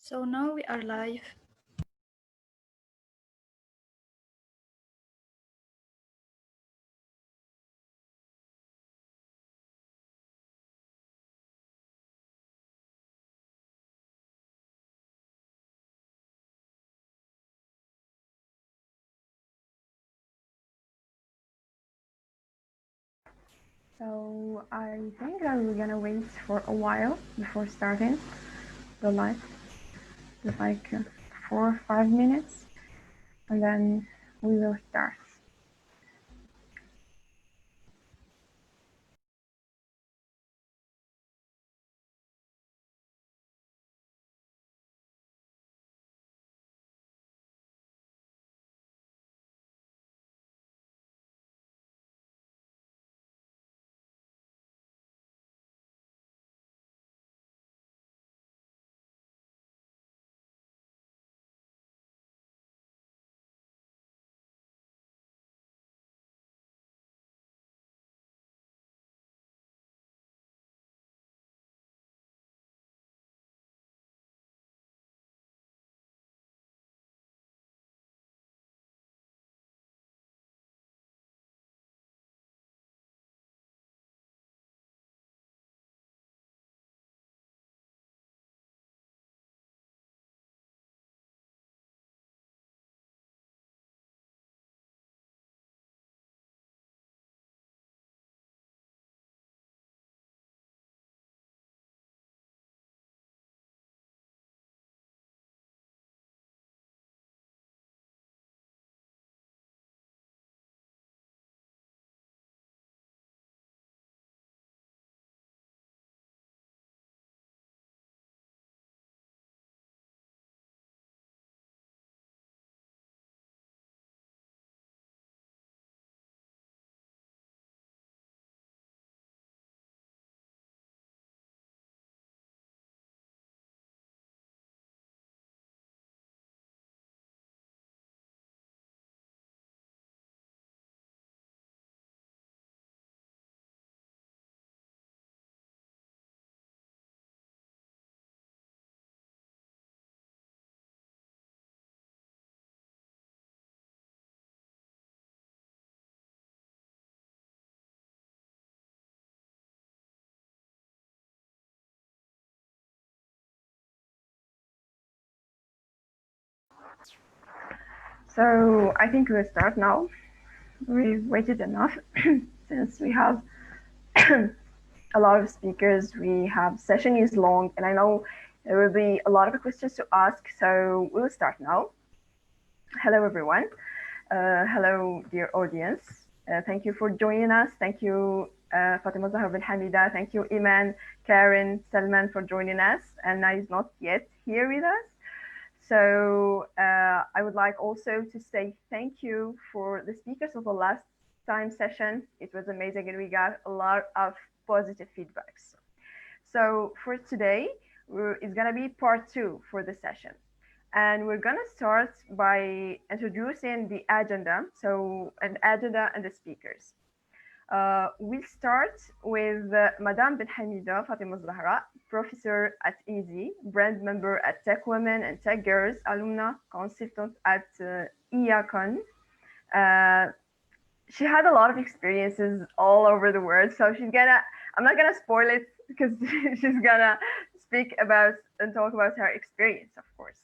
So now we are live. So I think that we're gonna wait for a while before starting the live, just like 4 or 5 minutes, and then we will start. So I think we'll start now. We've waited enough since we have a lot of speakers. We have session is long, and I know there will be a lot of questions to ask. So we'll start now. Hello, everyone. Hello, dear audience. Thank you for joining us. Thank you, Fatima.Z bin Hamida. Thank you, Iman, Karen, Salman for joining us. And now is not yet here with us. So I would like also to say thank you for the speakers of the last time session. It was amazing and we got a lot of positive feedbacks. So for today, it's gonna be part two for the session. And we're gonna start by introducing the agenda. So an agenda and the speakers. We'll start with Madame Ben Hamida Fatima Zahra, professor at EZ, brand member at Tech Women and Tech Girls, alumna consultant at IACON. Uh, she had a lot of experiences all over the world, so I'm not gonna spoil it because she's gonna speak about and talk about her experience, of course.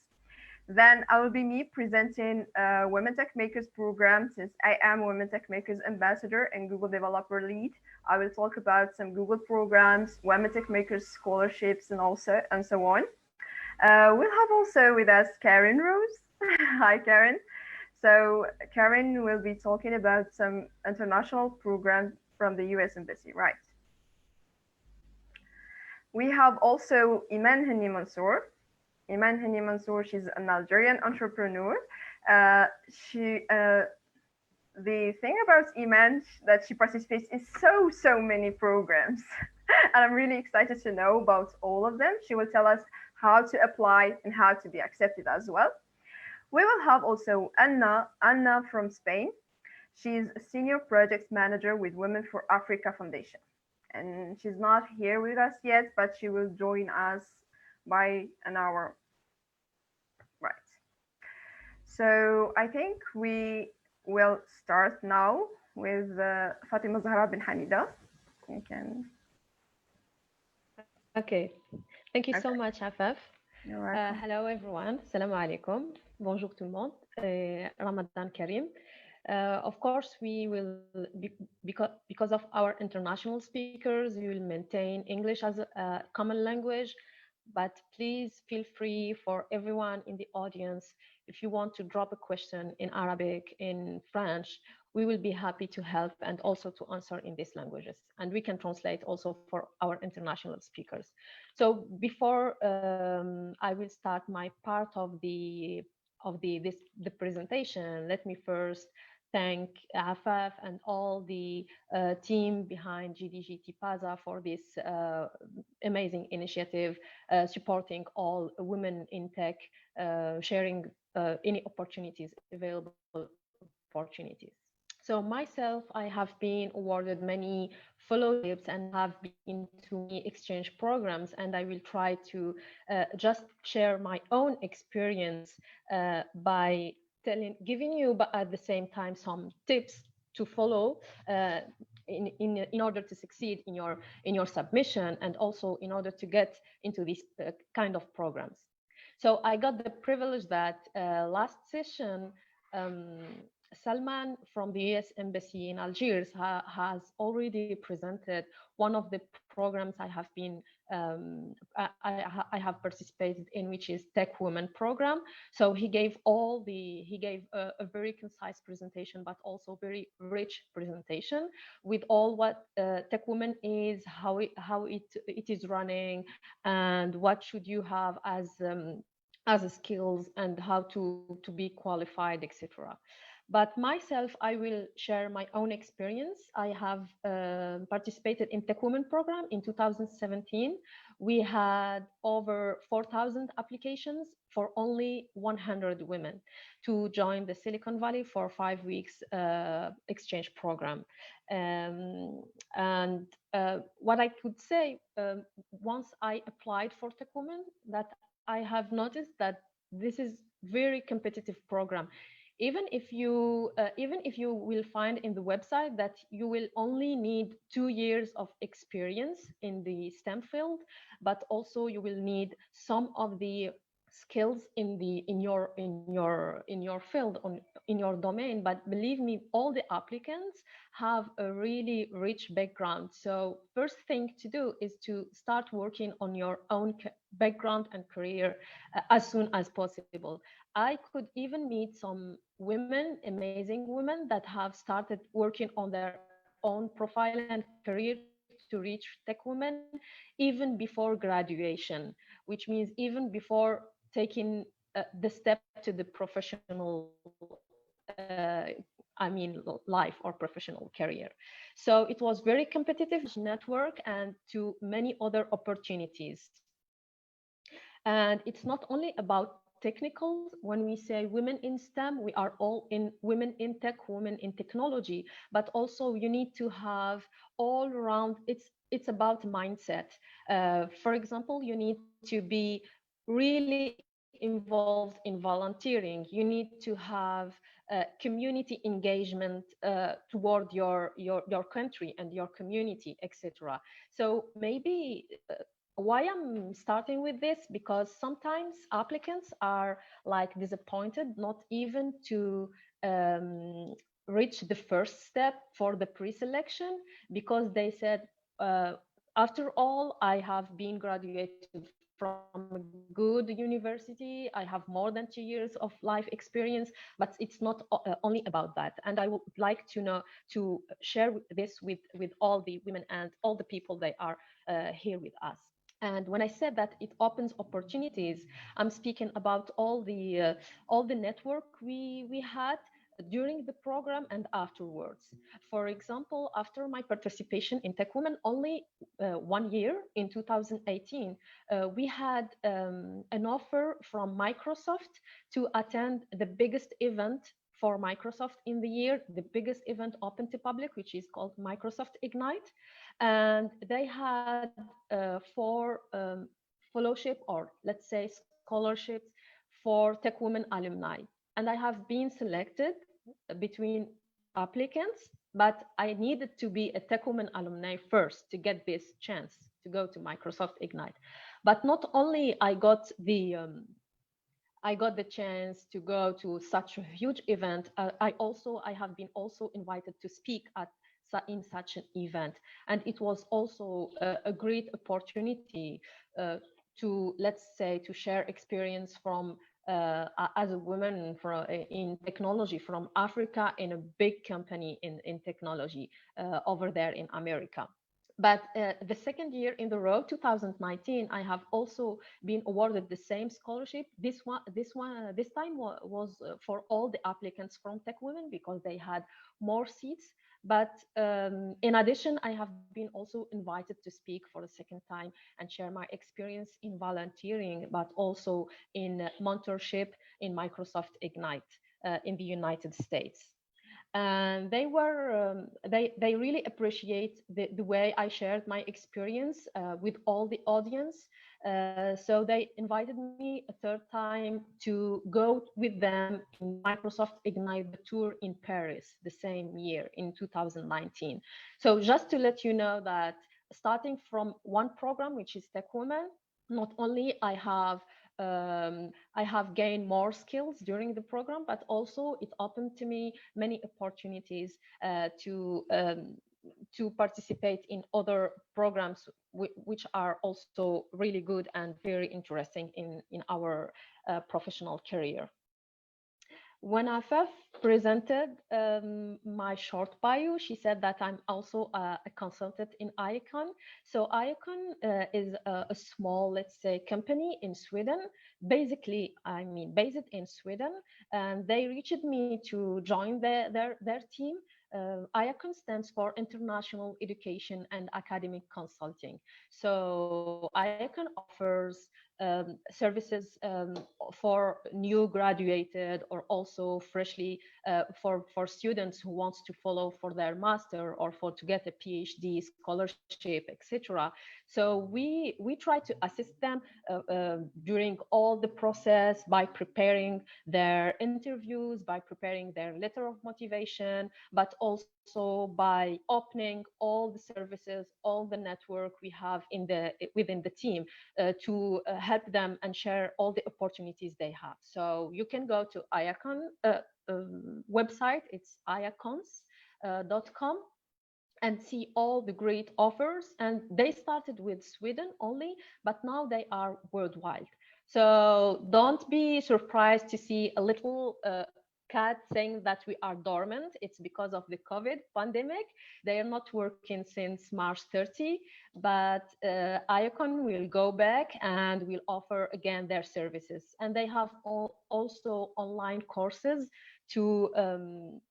Then I will be me presenting Women Tech Makers program since I am Women Tech Makers ambassador and Google developer lead. I will talk about some Google programs, Women Tech Makers scholarships, and so on. We'll have also with us Karen Rose. Hi, Karen. So Karen will be talking about some international programs from the US Embassy, right? We have also Iman Hani Mansour. Iman Hani Mansour, she's an Algerian entrepreneur. She the thing about Iman that she participates in so many programs, and I'm really excited to know about all of them. She will tell us how to apply and how to be accepted as well. We will have also Anna from Spain. She's a senior project manager with Women for Africa Foundation, and she's not here with us yet, but she will join us by an hour So I think we will start now with Fatima bin Hamida. You can. Okay. Thank you so Okay, much, Afaf. you're welcome. Hello, everyone. Assalamu alaikum. Bonjour tout le monde. Ramadan Karim. Of course, we will, because of our international speakers, we will maintain English as a common language. But please feel free for everyone in the audience. If you want to drop a question in Arabic, in French, we will be happy to help and also to answer in these languages. And we can translate also for our international speakers. So before I will start my part of the presentation, let me first thank Afaf and all the team behind GDG Tipaza for this amazing initiative, supporting all women in tech, sharing any opportunities, available opportunities. So myself, I have been awarded many fellowships and have been to many exchange programs, and I will try to just share my own experience by giving you, but at the same time, some tips to follow in order to succeed in your submission, and also in order to get into these kind of programs. So I got the privilege that last session, um, Salman from the US Embassy in Algiers has already presented one of the programs I have been I have participated in, which is Tech Women program. So he gave a very concise presentation, but also very rich presentation with all what Tech Women is, how it is running, and what should you have as a skills, and how to be qualified, etc. But myself, I will share my own experience. I have participated in Tech Women program in 2017. We had over 4,000 applications for only 100 women to join the Silicon Valley for 5 weeks exchange program. And what I could say, once I applied for Tech Women, that I have noticed that this is very competitive program. Even if you will find in the website that you will only need 2 years of experience in the STEM field, but also you will need some of the skills in your field, in your domain. But believe me, all the applicants have a really rich background. So first thing to do is to start working on your own background and career as soon as possible. I could even meet some women, amazing women, that have started working on their own profile and career to reach Tech Women even before graduation, which means even before taking the step to the professional life or professional career. So it was very competitive, huge network, and to many other opportunities. And it's not only about technicals. When we say women in STEM, we are all in women in tech, women in technology, but also you need to have all around. It's about mindset. For example, you need to be really involved in volunteering. You need to have community engagement toward your country and your community, etc. So maybe why I'm starting with this, because sometimes applicants are like disappointed not even to reach the first step for the pre-selection, because they said, uh, after all, I have been graduated from a good university, I have more than 2 years of life experience. But it's not only about that. And I would like to know, to share this with all the women and all the people they are here with us. And when I said that it opens opportunities, I'm speaking about all the network we had during the program and afterwards. For example, after my participation in Tech Women, only 1 year in 2018, we had an offer from Microsoft to attend the biggest event for Microsoft in the year, the biggest event open to public, which is called Microsoft Ignite. And they had four fellowship, or let's say scholarships, for Tech Women alumni. and I have been selected between applicants, but I needed to be a TechWomen alumni first to get this chance to go to Microsoft Ignite. But not only I got the chance to go to such a huge event. I have been also invited to speak in such an event, and it was also a great opportunity to, let's say, to share experience from as a woman in technology from Africa in a big company in technology over there in America. But the second year in the row, 2019, I have also been awarded the same scholarship. This time was for all the applicants from Tech Women because they had more seats. But in addition, I have been also invited to speak for the second time and share my experience in volunteering, but also in mentorship in Microsoft Ignite in the United States. And they really appreciate the way I shared my experience with all the audience. So they invited me a third time to go with them in Microsoft Ignite the tour in Paris the same year in 2019. So just to let you know that starting from one program, which is Tech Women, not only I have gained more skills during the program, but also it opened to me many opportunities to participate in other programs which are also really good and very interesting in our professional career. When I first presented my short bio, she said that I'm also a consultant in Icon. So Icon is a small, let's say, company in Sweden. Basically, I mean, based in Sweden, and they reached me to join their team. IACON stands for International Education and Academic Consulting. So IACON offers services for new graduated or also freshly for students who wants to follow for their master or for to get a PhD scholarship, etc. So we try to assist them during all the process by preparing their interviews, by preparing their letter of motivation, but also by opening all the services, all the network we have within the team to help them and share all the opportunities they have. So you can go to IACON website, it's iacons.com, and see all the great offers. And they started with Sweden only, but now they are worldwide. So don't be surprised to see a little cat saying that we are dormant. It's because of the COVID pandemic. They are not working since March 30, but IACON will go back and will offer again their services. And they have also online courses to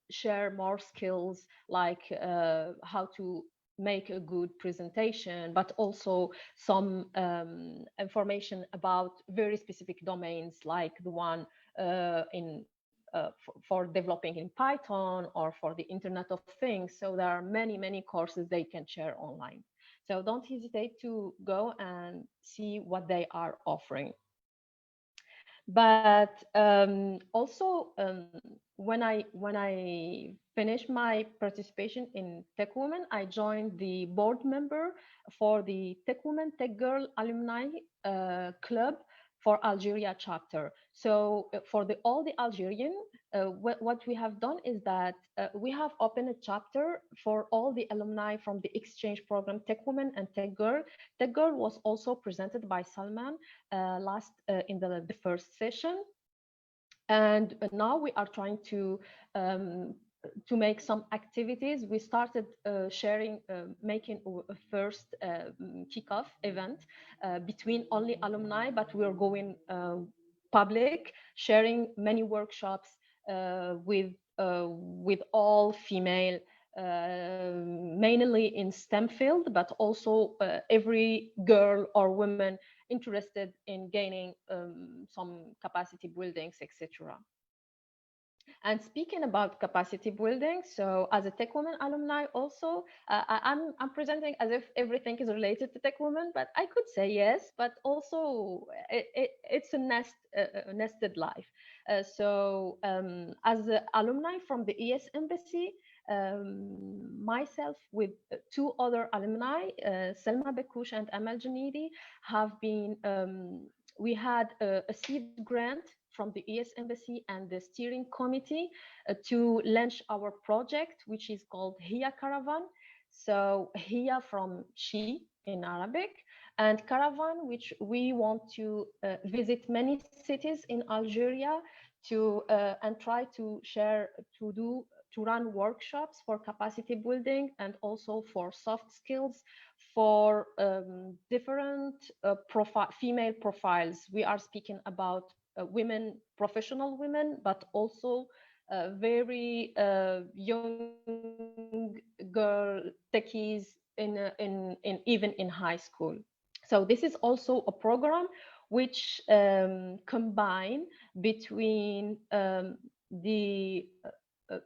share more skills like how to make a good presentation, but also some information about very specific domains like the one for developing in Python or for the Internet of Things. So there are many courses they can share online. So don't hesitate to go and see what they are offering. But also, when I finished my participation in Tech Women, I joined the board member for the Tech Women Tech Girl Alumni Club for Algeria chapter. So for all the Algerian, what we have done is that we have opened a chapter for all the alumni from the exchange program Tech Women and Tech Girl. Tech Girl was also presented by Salman last in the first session. And now we are trying to make some activities. We started making a first kickoff event between only alumni, but we're going public, sharing many workshops with all female, mainly in STEM field, but also every girl or woman interested in gaining some capacity buildings, etc. And speaking about capacity building, so as a Tech Women alumni, also I'm presenting as if everything is related to Tech Women, but I could say yes, but also it's a nested life. As an alumni from the ES Embassy, myself with two other alumni, Selma Bekouche and Amal Janidi, have been. We had a seed grant from the ES Embassy and the steering committee to launch our project, which is called Hiya Caravan. So Hiya from she in Arabic, and Caravan, which we want to visit many cities in Algeria to and try to share to run workshops for capacity building and also for soft skills for different female profiles. We are speaking about women, professional women, but also very young girl techies in even in high school. So this is also a program which combine between the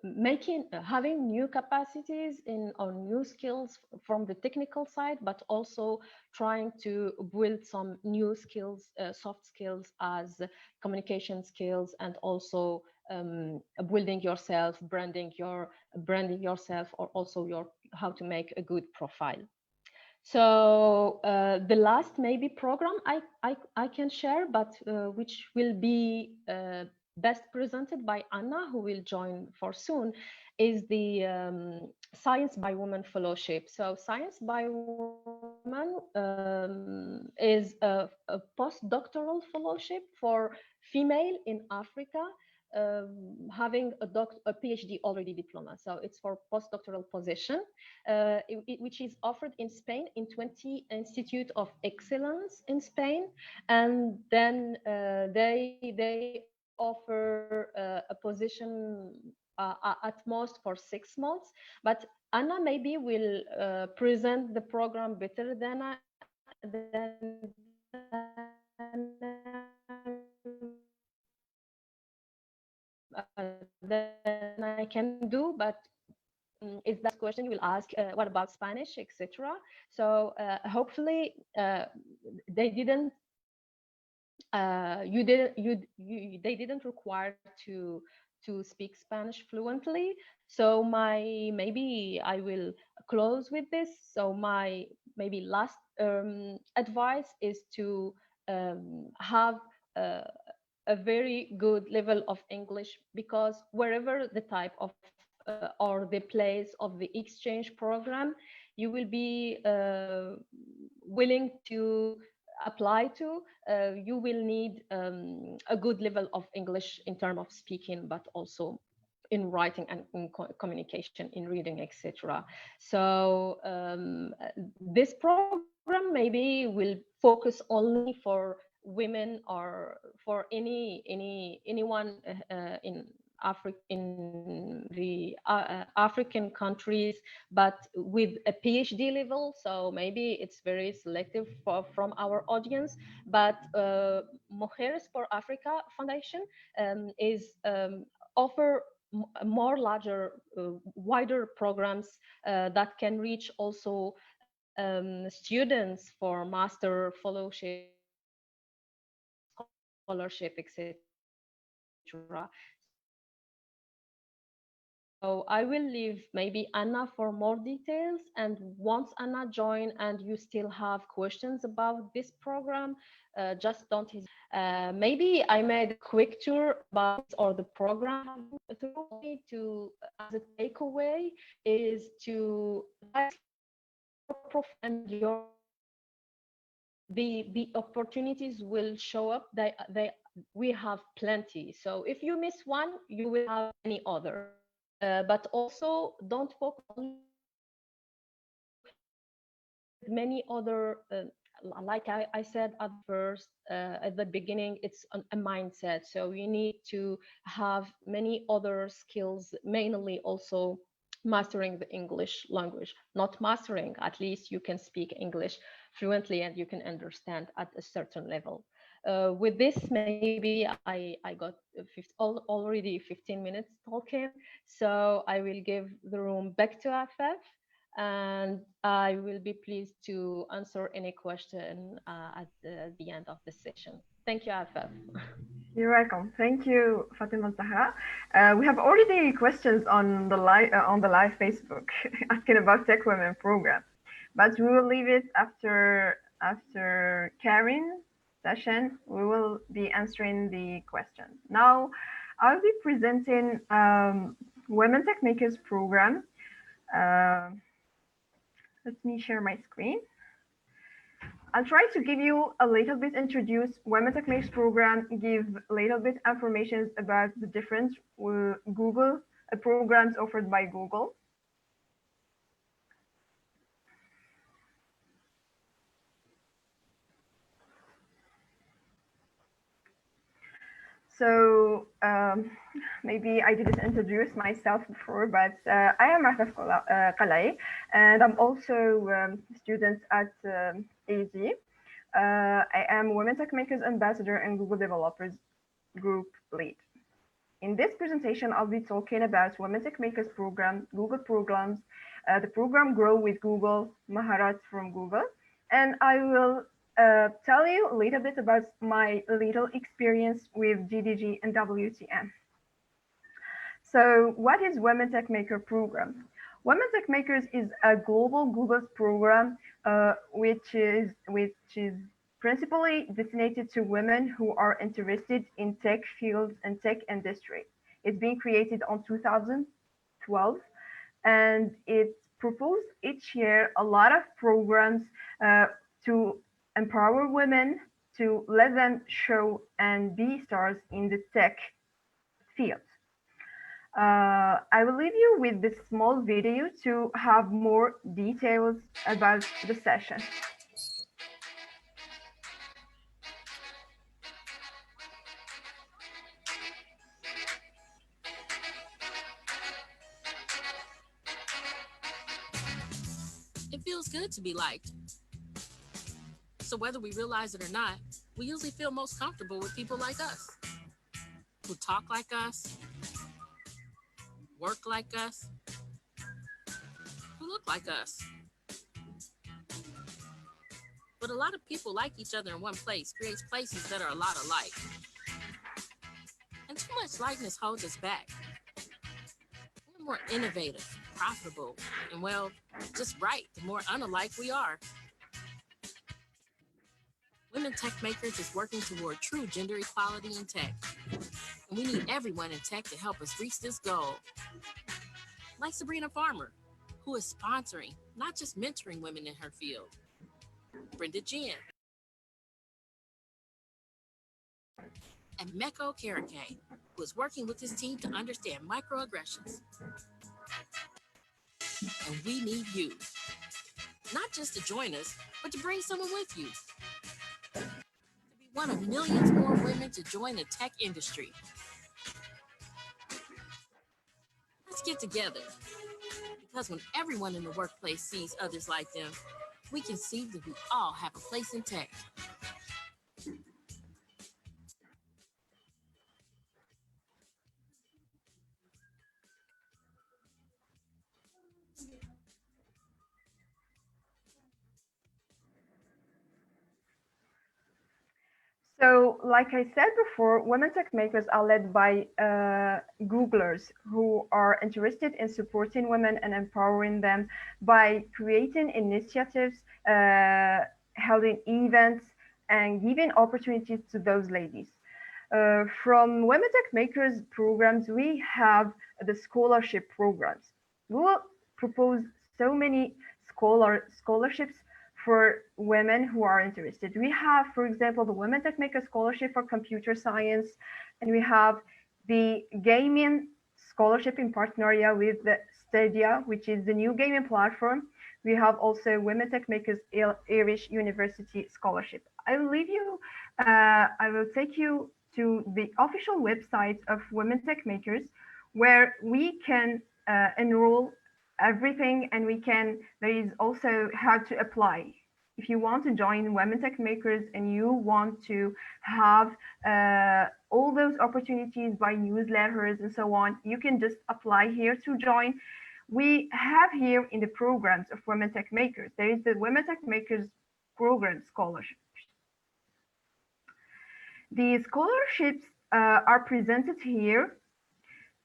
making having new capacities in on new skills from the technical side, but also trying to build some new skills, soft skills as communication skills, and also building yourself, branding yourself, or also your how to make a good profile. So the last maybe program I can share, but which will be best presented by Anna, who will join for soon, is the Science by Women Fellowship. So Science by Women is a postdoctoral fellowship for female in Africa, having a PhD already diploma. So it's for postdoctoral position, which is offered in Spain in 20 Institute of Excellence in Spain, and then they offer a position at most for 6 months. But Anna maybe will present the program better than I can do, but if that's question you will ask what about Spanish, etc. So hopefully they didn't they didn't require to speak Spanish fluently. So my maybe I will close with this. So my maybe last advice is to have uh, a very good level of English, because wherever the type of or the place of the exchange program you will be willing to apply to, you will need a good level of English in terms of speaking, but also in writing and in communication, in reading, etc. So this program maybe will focus only for women or for anyone in the African countries, but with a PhD level. So maybe it's very selective from our audience. But Mujeres por Africa Foundation is offer more larger, wider programs that can reach also students for master fellowship, scholarship, etc. So I will leave maybe Anna for more details, and once Anna join and you still have questions about this program, just don't hesitate. Maybe I made a quick tour about or the program having through me to as a takeaway is to diversify your profile and your skills. The opportunities will show up. They we have plenty. So if you miss one, you will have many other. But also don't focus only on one. Have with many other. Like I said at first, at the beginning, it's a mindset. So you need to have many other skills, mainly also mastering the English language. Not mastering, at least you can speak English fluently and you can understand at a certain level. With this, maybe I got already 15 minutes talking. So I will give the room back to Afaf, and I will be pleased to answer any question at the end of the session. Thank you, Afaf. You're welcome. Thank you, Fatima Zahra. We have already questions on the live Facebook asking about Tech Women program, but we will leave it after Karin's session. We will be answering the questions. Now, I'll be presenting Women Tech Makers program. Uh, Let me share my screen. I'll try to give you a little bit introduce Women Techmakers program, give a little bit information about the different Google programs offered by Google. So maybe I didn't introduce myself before, but I am Afaf Qalai, and I'm also a student at AZ. I am Women Techmakers Ambassador and Google Developers Group Lead. In this presentation, I'll be talking about Women Tech Makers program, Google programs, the program Grow with Google, Maharat from Google, and I will tell you a little bit about my little experience with GDG and WTM. So what is Women Tech Maker program? Women Tech Makers is a global Google program which is principally designated to women who are interested in tech fields and tech industry. It's been created on 2012, and it proposed each year a lot of programs to empower women, to let them show and be stars in the tech field. I will leave you with this small video to have more details about the session. It feels good to be liked. So whether we realize it or not, we usually feel most comfortable with people like us, who talk like us, work like us, who look like us. But a lot of people like each other in one place creates places that are a lot alike. And too much likeness holds us back. We're more innovative, profitable, and well, just right the more unalike we are. Women Tech Makers is working toward true gender equality in tech. And we need everyone in tech to help us reach this goal. Like Sabrina Farmer, who is sponsoring, not just mentoring women in her field. Brenda Jen. And Meko Karake, who is working with his team to understand microaggressions. And we need you. Not just to join us, but to bring someone with you. To be one of millions more women to join the tech industry. Let's get together. Because when everyone in the workplace sees others like them, we can see that we all have a place in tech. So, like I said before, Women Tech Makers are led by Googlers who are interested in supporting women and empowering them by creating initiatives, holding events, and giving opportunities to those ladies. From Women Tech Makers programs, we have the scholarship programs. We will propose so many scholarships for women who are interested. We have, for example, the Women Tech Maker Scholarship for Computer Science, and we have the Gaming Scholarship in partnership with the Stadia, which is the new gaming platform. We have also Women Tech Makers Irish University Scholarship. I will take you to the official website of Women Tech Makers, where we can enroll everything, and there is also how to apply. if you want to join Women Tech Makers and you want to have all those opportunities by newsletters and so on, you can just apply here to join. We have here in the programs of Women Tech Makers, there is the Women Tech Makers Program Scholarship. The scholarships are presented here,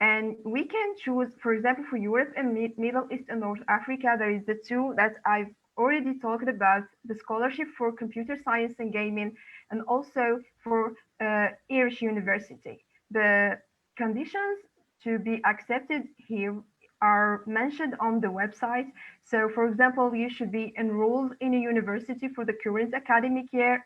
and we can choose, for example, for Europe and Middle East and North Africa, there is the two that I've already talked about, the scholarship for computer science and gaming, and also for Irish University. The conditions to be accepted here are mentioned on the website. So, for example, you should be enrolled in a university for the current academic year.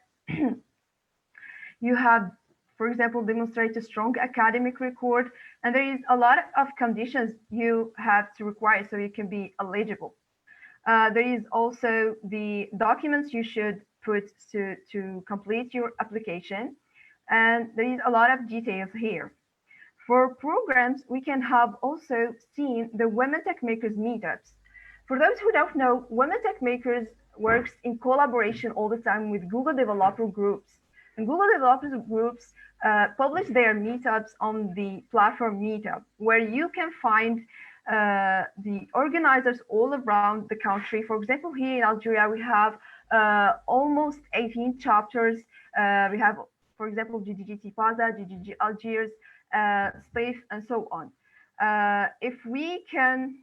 You have, for example, demonstrate a strong academic record, and there is a lot of conditions you have to require so you can be eligible. There is also the documents you should put to complete your application, and there is a lot of details here. For programs, we can have also seen the Women Tech Makers meetups. For those who don't know, Women Tech Makers works in collaboration all the time with Google developer groups. And Google developer groups publish their meetups on the platform Meetup, where you can find the organizers all around the country. For example, here in Algeria, we have almost 18 chapters. We have, for example, GDG Tipaza, GDG Algiers, Space, and so on. If we can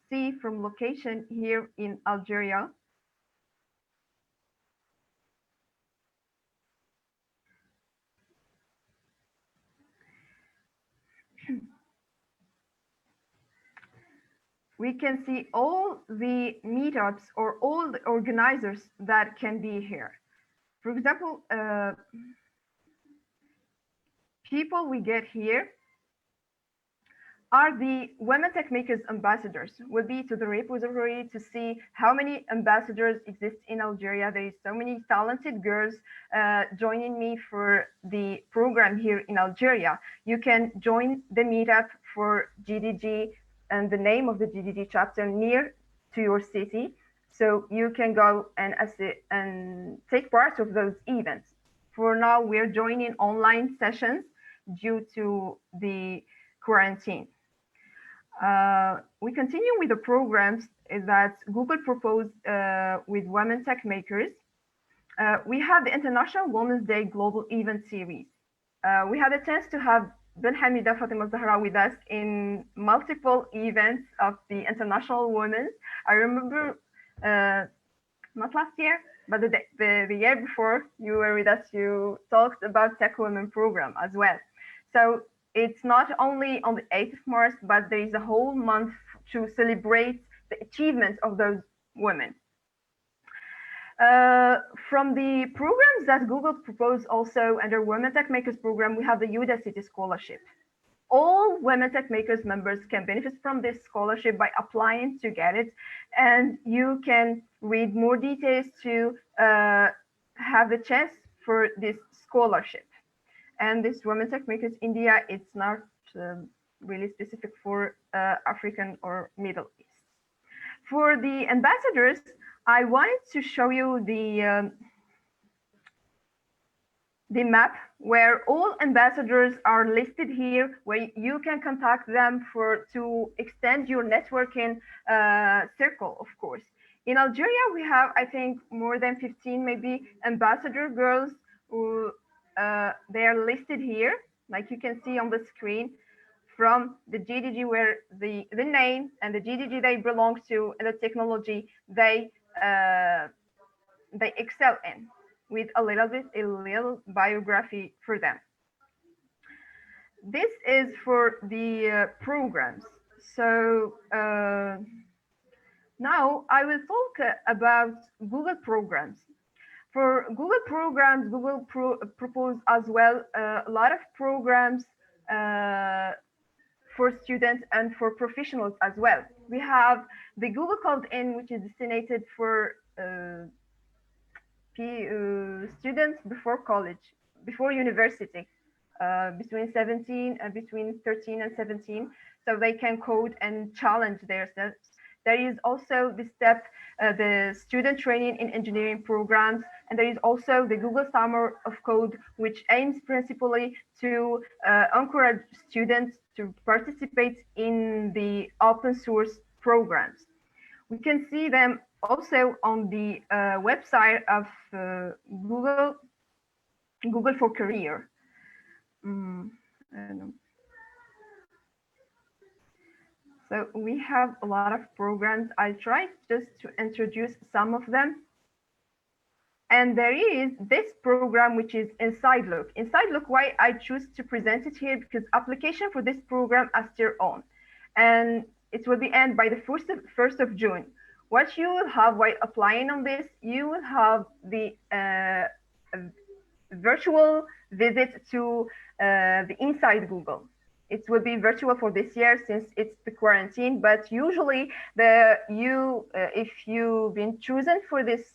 see from location here in Algeria, we can see all the meetups or all the organizers that can be here. For example, people we get here are the Women Tech Makers ambassadors. Will be to the repository to see how many ambassadors exist in Algeria. There is so many talented girls joining me for the program here in Algeria. You can join the meetup for GDG and the name of the GDG chapter near to your city. So you can go and take part of those events. For now, we're joining online sessions due to the quarantine. We continue with the programs that Google proposed with Women Tech Makers. We have the International Women's Day Global Event Series. We had a chance to have Ben Hamida Fatima.Z with us in multiple events of the International Women. I remember not last year, but the year before you were with us, you talked about Tech Women program as well. So it's not only on the 8th of March, but there is a whole month to celebrate the achievements of those women. From the programs that Google proposed also under Women Tech Makers program, we have the Udacity Scholarship. All Women Tech Makers members can benefit from this scholarship by applying to get it. And you can read more details to have the chance for this scholarship. And this Women Tech Makers India, it's not really specific for African or Middle East. For the ambassadors, I wanted to show you the map where all ambassadors are listed here, where you can contact them to extend your networking circle, of course. In Algeria, we have, I think, more than 15 maybe ambassador girls who they are listed here, like you can see on the screen, from the GDG where the name and the GDG they belong to and the technology they excel in, with a little biography for them. This is for the programs. So now I will talk about Google programs. For Google programs, Google proposed as well a lot of programs for students and for professionals as well. We have the Google Called In, which is designated for students before college, before university, between 13 and 17, so they can code and challenge themselves. There is also the step, the student training in engineering programs, and there is also the Google Summer of Code, which aims principally to encourage students to participate in the open source programs. We can see them also on the website of Google, Google for Career. I don't know. So we have a lot of programs. I tried just to introduce some of them. And there is this program, which is Inside Look. Inside Look, why I choose to present it here, because application for this program are still on. And it will be end by the 1st of June. What you will have while applying on this, you will have the virtual visit to the Inside Google. It will be virtual for this year since it's the quarantine, but usually if you've been chosen for this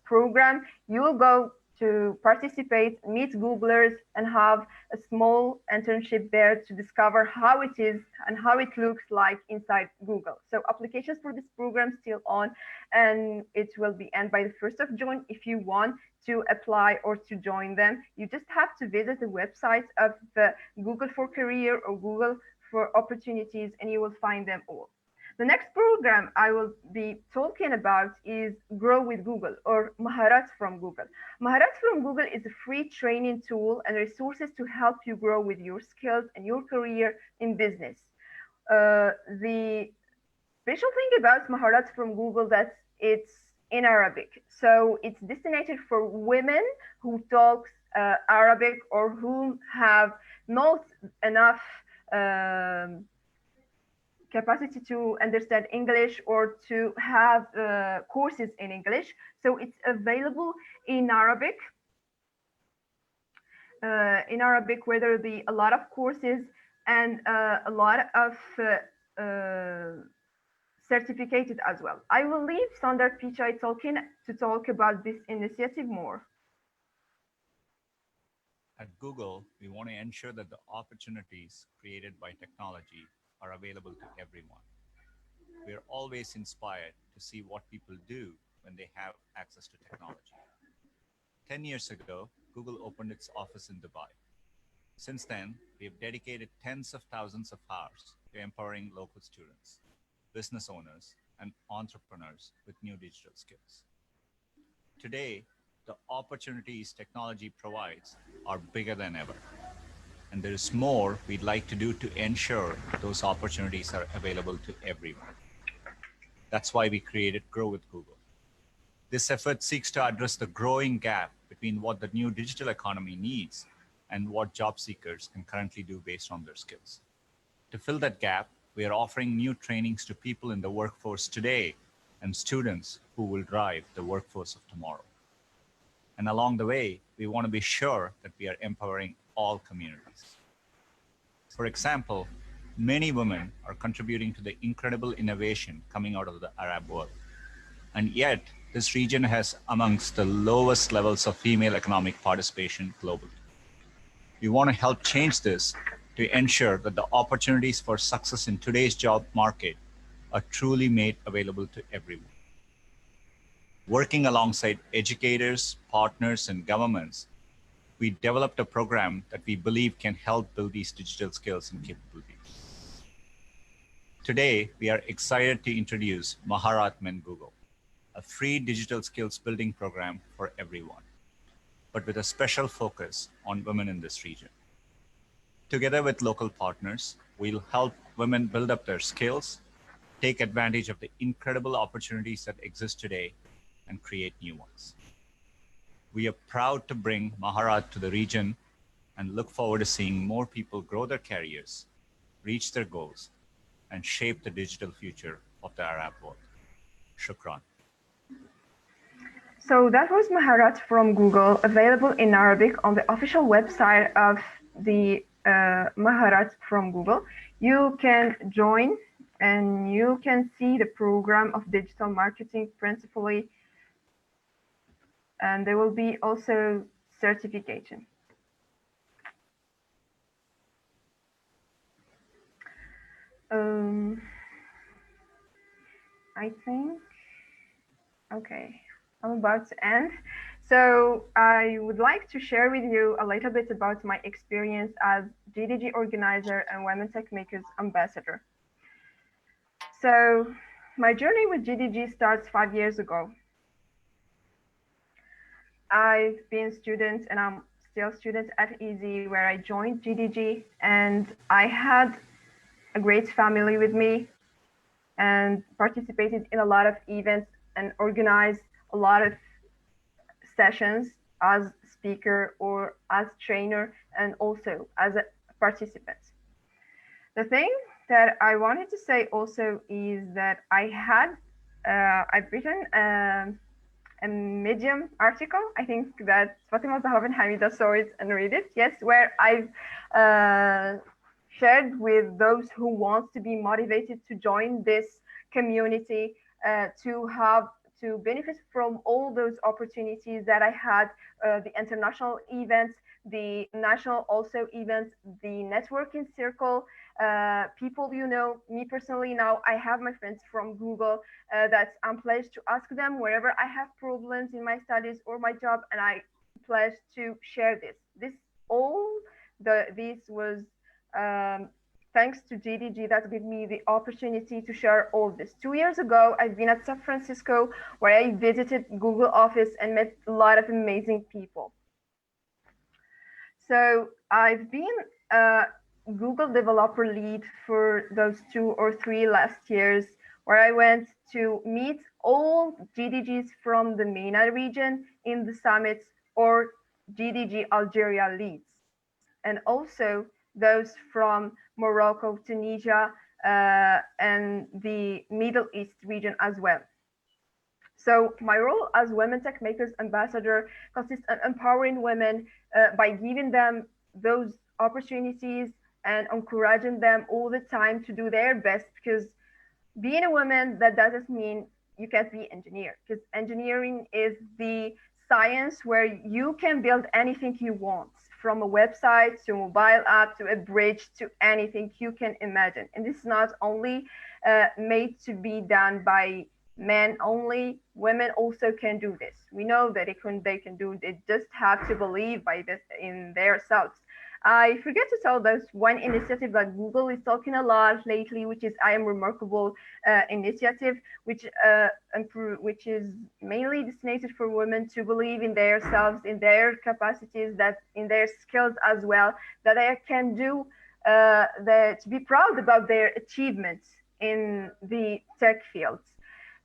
program, you will go to participate, meet Googlers, and have a small internship there to discover how it is and how it looks like inside Google. So applications for this program still on, and it will be end by the 1st of June. If you want to apply or to join them, you just have to visit the website of the Google for Career or Google for Opportunities, and you will find them all. The next program I will be talking about is Grow with Google, or Maharat from Google. Maharat from Google is a free training tool and resources to help you grow with your skills and your career in business. The special thing about Maharat from Google that it's in Arabic. So it's destined for women who talk Arabic or who have not enough capacity to understand English or to have courses in English. So it's available in Arabic. Where there will be a lot of courses and a lot of certificated as well. I will leave Sandar Pichai to talk about this initiative more. At Google, we want to ensure that the opportunities created by technology are available to everyone. We are always inspired to see what people do when they have access to technology. 10 years ago, Google opened its office in Dubai. Since then, we have dedicated tens of thousands of hours to empowering local students, business owners, and entrepreneurs with new digital skills. Today, the opportunities technology provides are bigger than ever. And there is more we'd like to do to ensure those opportunities are available to everyone. That's why we created Grow with Google. This effort seeks to address the growing gap between what the new digital economy needs and what job seekers can currently do based on their skills. To fill that gap, we are offering new trainings to people in the workforce today and students who will drive the workforce of tomorrow. And along the way, we want to be sure that we are empowering all communities. For example, many women are contributing to the incredible innovation coming out of the Arab world. And yet, this region has amongst the lowest levels of female economic participation globally. We want to help change this to ensure that the opportunities for success in today's job market are truly made available to everyone. Working alongside educators, partners, and governments, we developed a program that we believe can help build these digital skills and capabilities. Today, we are excited to introduce Maharat Men Google, a free digital skills building program for everyone, but with a special focus on women in this region. Together with local partners, we'll help women build up their skills, take advantage of the incredible opportunities that exist today, and create new ones. We are proud to bring Maharat to the region and look forward to seeing more people grow their careers, reach their goals, and shape the digital future of the Arab world. Shukran. So that was Maharat from Google, available in Arabic on the official website of the Maharat from Google. You can join and you can see the program of digital marketing principally, and there will be also certification. Um, I think, okay, I'm about to end. So I would like to share with you a little bit about my experience as GDG organizer and Women Tech Makers ambassador. So my journey with GDG starts 5 years ago. I've been a student and I'm still a student at EZ where I joined GDG, and I had a great family with me and participated in a lot of events and organized a lot of sessions as speaker or as trainer and also as a participant. The thing that I wanted to say also is that I've written a Medium article. I think that Fatima.Z and Hamida saw it and read it. Yes, where I've shared with those who want to be motivated to join this community, to have to benefit from all those opportunities that I had, the international events, the national also events, the networking circle, people, me personally now, I have my friends from Google that I'm pledged to ask them wherever I have problems in my studies or my job, and I pledge to share this. This was um, thanks to GDG that gave me the opportunity to share all this. 2 years ago, I've been at San Francisco where I visited Google office and met a lot of amazing people. So I've been a Google developer lead for those 2 or 3 last years, where I went to meet all GDGs from the MENA region in the summits or GDG Algeria leads, and also those from Morocco, Tunisia, and the Middle East region as well. So my role as Women Tech Makers Ambassador consists of empowering women by giving them those opportunities and encouraging them all the time to do their best, because being a woman, that doesn't mean you can't be engineer, because engineering is the science where you can build anything you want, from a website to a mobile app to a bridge to anything you can imagine. And this is not only made to be done by men only. Women also can do this. We know that they can do it. They just have to believe by this in themselves. I forget to tell those one initiative that Google is talking a lot lately, which is I Am Remarkable initiative, which is mainly designated for women to believe in themselves, in their capacities, that in their skills as well, that they can do, to be proud about their achievements in the tech fields.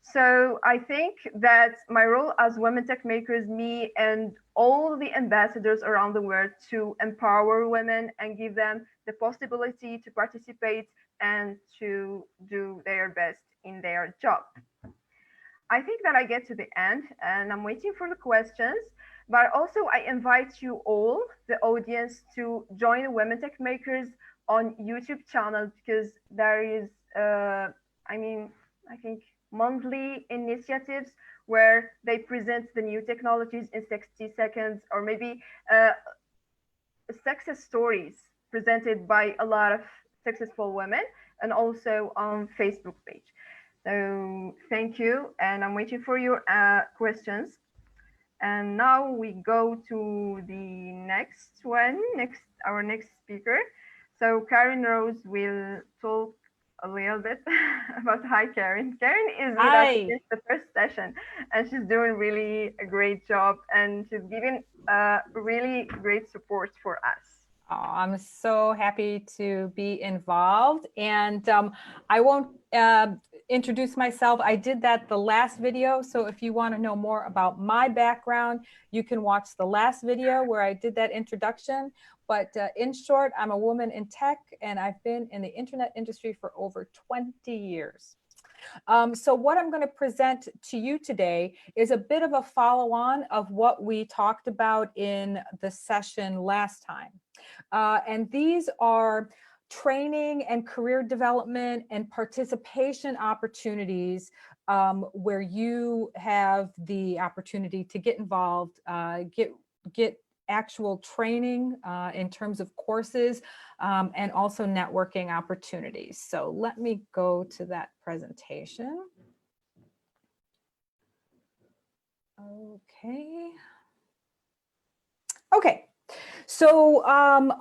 So I think that my role as Women Tech Makers, me and all the ambassadors around the world, to empower women and give them the possibility to participate and to do their best in their job. I think that I get to the end and I'm waiting for the questions, but also I invite you all, the audience, to join the Women Tech Makers on YouTube channel, because there is, I think monthly initiatives where they present the new technologies in 60 seconds, or maybe success stories presented by a lot of successful women, and also on Facebook page. So thank you, and I'm waiting for your questions. And now we go to the our next speaker. So Karen Rose will talk a little bit about, hi Karen. Karen is with us since the first session, and she's doing really a great job, and she's giving really great support for us. Oh, I'm so happy to be involved, and I won't introduce myself. I did that the last video, so if you want to know more about my background, you can watch the last video where I did that introduction. But in short, I'm a woman in tech, and I've been in the internet industry for over 20 years. So what I'm going to present to you today is a bit of a follow-on of what we talked about in the session last time. And these are training and career development and participation opportunities where you have the opportunity to get involved, get actual training in terms of courses, and also networking opportunities. So let me go to that presentation. Okay. Okay. So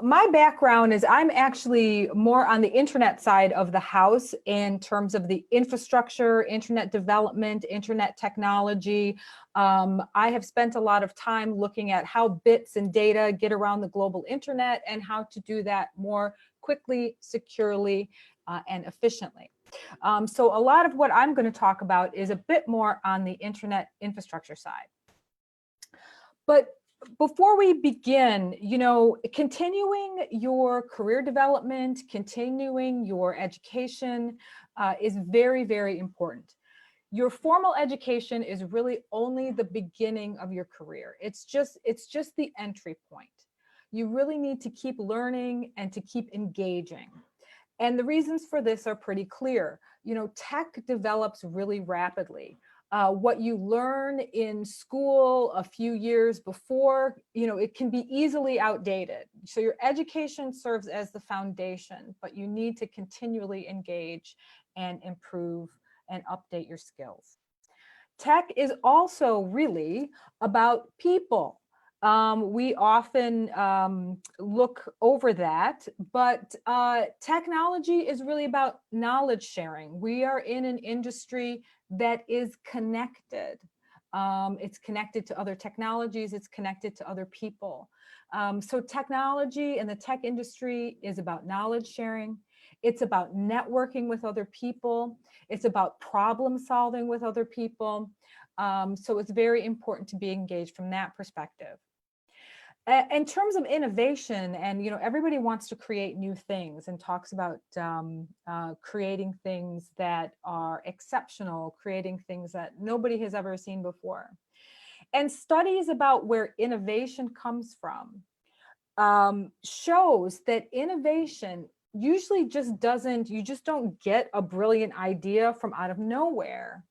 my background is I'm actually more on the internet side of the house in terms of the infrastructure, internet development, internet technology. I have spent a lot of time looking at how bits and data get around the global internet and how to do that more quickly, securely, and efficiently. So a lot of what I'm going to talk about is a bit more on the internet infrastructure side. But before we begin, you know, continuing your career development, continuing your education is very, very important. Your formal education is really only the beginning of your career. It's just the entry point. You really need to keep learning and to keep engaging. And the reasons for this are pretty clear. You know, tech develops really rapidly. What you learn in school a few years before, you know, it can be easily outdated. So your education serves as the foundation, but you need to continually engage and improve and update your skills. Tech is also really about people. We often look over that, but technology is really about knowledge sharing. We are in an industry that is connected. It's connected to other technologies, it's connected to other people. So technology and the tech industry is about knowledge sharing. It's about networking with other people. It's about problem solving with other people. So it's very important to be engaged from that perspective. In terms of innovation, and you know, everybody wants to create new things and talks about creating things that are exceptional, creating things that nobody has ever seen before. And studies about where innovation comes from shows that innovation usually just doesn't, you just don't get a brilliant idea from out of nowhere.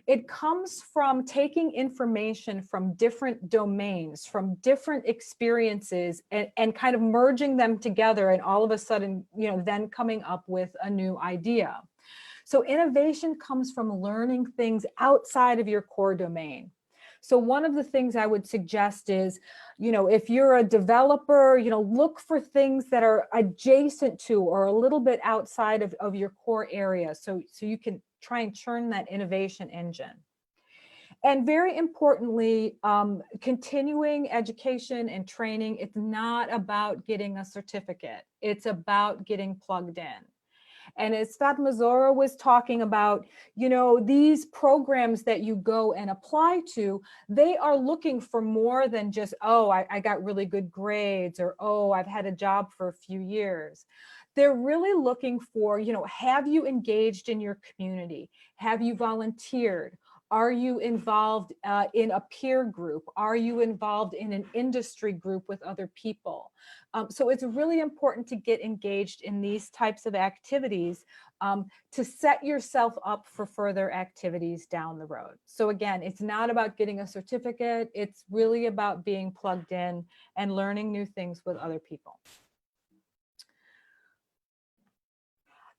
It comes from taking information from different domains, from different experiences, and kind of merging them together, and all of a sudden, you know, then coming up with a new idea. So innovation comes from learning things outside of your core domain. So one of the things I would suggest is, you know, if you're a developer, you know, look for things that are adjacent to or a little bit outside of your core area, so you can try and churn that innovation engine. And very importantly, continuing education and training, it's not about getting a certificate. It's about getting plugged in. And as Fatima.Z was talking about, you know, these programs that you go and apply to, they are looking for more than just, oh, I got really good grades, or, oh, I've had a job for a few years. They're really looking for, you know, have you engaged in your community? Have you volunteered? Are you involved in a peer group? Are you involved in an industry group with other people? So it's really important to get engaged in these types of activities to set yourself up for further activities down the road. So again, it's not about getting a certificate. It's really about being plugged in and learning new things with other people.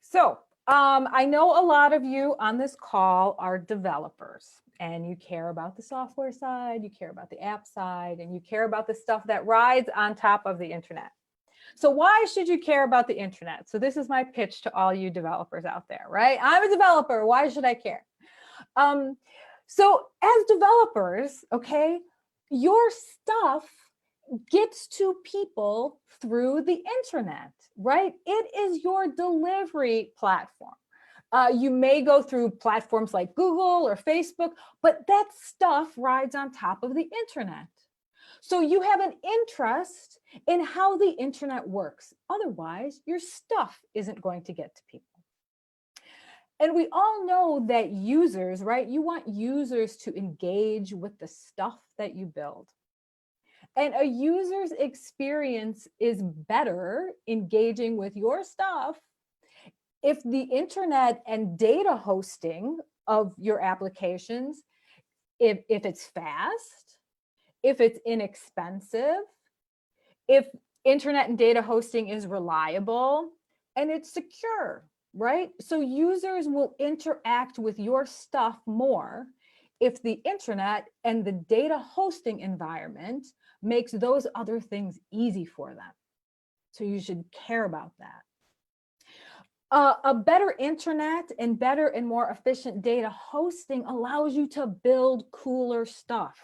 So I know a lot of you on this call are developers, and you care about the software side, you care about the app side, and you care about the stuff that rides on top of the internet. So why should you care about the internet? So this is my pitch to all you developers out there, right? I'm a developer, why should I care? So as developers, okay, your stuff gets to people through the internet, right? It is your delivery platform. You may go through platforms like Google or Facebook, but that stuff rides on top of the internet. So you have an interest in how the internet works. Otherwise, your stuff isn't going to get to people. And we all know that users, right? You want users to engage with the stuff that you build. And a user's experience is better engaging with your stuff if the internet and data hosting of your applications, if it's fast, if it's inexpensive, if internet and data hosting is reliable, and it's secure, right? So users will interact with your stuff more if the internet and the data hosting environment makes those other things easy for them. So you should care about that. A better internet and better and more efficient data hosting allows you to build cooler stuff,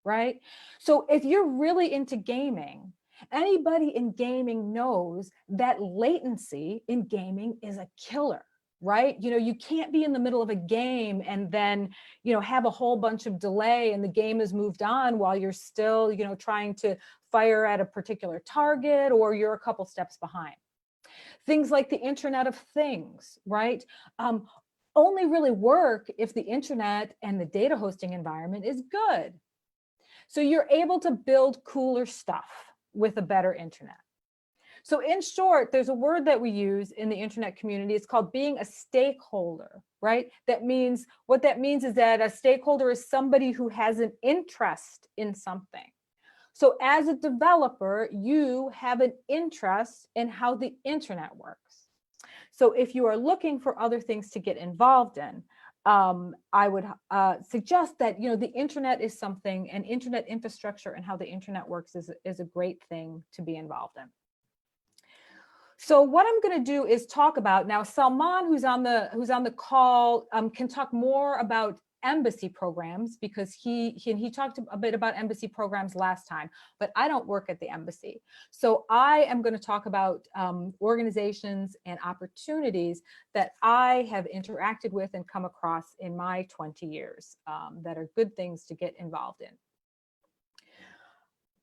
right? So if you're really into gaming, anybody in gaming knows that latency in gaming is a killer, right? You know, you can't be in the middle of a game and then, you know, have a whole bunch of delay and the game has moved on while you're still, you know, trying to fire at a particular target, or you're a couple steps behind. Things like the Internet of Things, right? Only really work if the internet and the data hosting environment is good. So you're able to build cooler stuff with a better internet. So in short, there's a word that we use in the internet community. It's called being a stakeholder, right? That means, what that means is that a stakeholder is somebody who has an interest in something. So as a developer, you have an interest in how the internet works. So if you are looking for other things to get involved in, I would suggest that, you know, the internet is something, and internet infrastructure and how the internet works is a great thing to be involved in. So what I'm going to do is talk about now. Salman, who's on the call, can talk more about embassy programs, because he talked a bit about embassy programs last time, but I don't work at the embassy. So I am going to talk about organizations and opportunities that I have interacted with and come across in my 20 years that are good things to get involved in.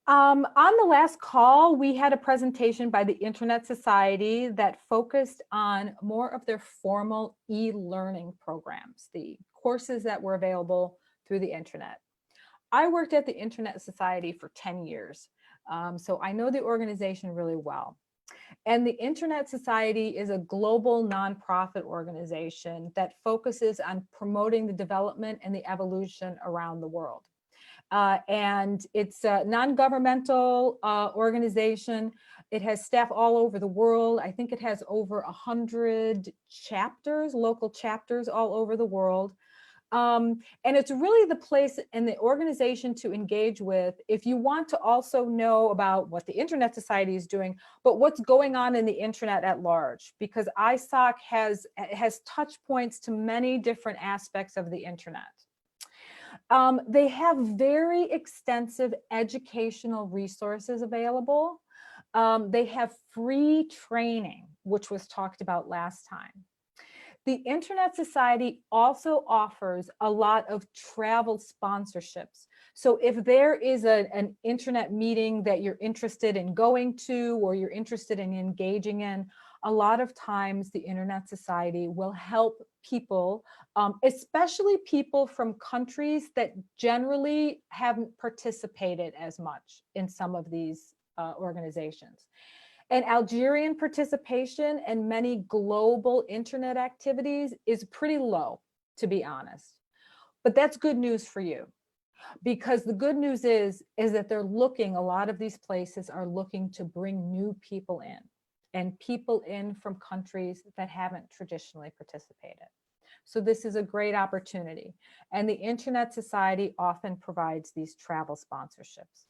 On the last call, we had a presentation by the Internet Society that focused on more of their formal e-learning programs, the courses that were available through the internet. I worked at the Internet Society for 10 years, so I know the organization really well. And the Internet Society is a global nonprofit organization that focuses on promoting the development and the evolution around the world. And it's a non-governmental organization. It has staff all over the world. I think it has over 100 chapters, local chapters all over the world. And it's really the place and the organization to engage with if you want to also know about what the Internet Society is doing, but what's going on in the internet at large, because ISOC has touch points to many different aspects of the internet. They have very extensive educational resources available. They have free training, which was talked about last time. The Internet Society also offers a lot of travel sponsorships. So if there is an internet meeting that you're interested in going to, or you're interested in engaging in, a lot of times the Internet Society will help people, especially people from countries that generally haven't participated as much in some of these organizations. And Algerian participation in many global internet activities is pretty low, to be honest. But that's good news for you, because the good news is that they're looking, a lot of these places are looking to bring new people in, and people in from countries that haven't traditionally participated. So this is a great opportunity. And the Internet Society often provides these travel sponsorships.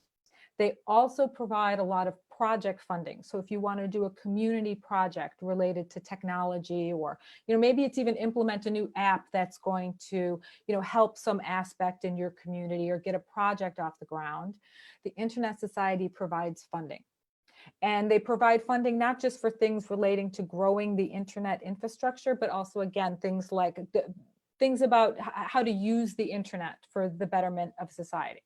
They also provide a lot of project funding. So if you want to do a community project related to technology, or, you know, maybe it's even implement a new app that's going to, you know, help some aspect in your community or get a project off the ground, the Internet Society provides funding. And they provide funding not just for things relating to growing the internet infrastructure, but also, again, things like things about how to use the internet for the betterment of society.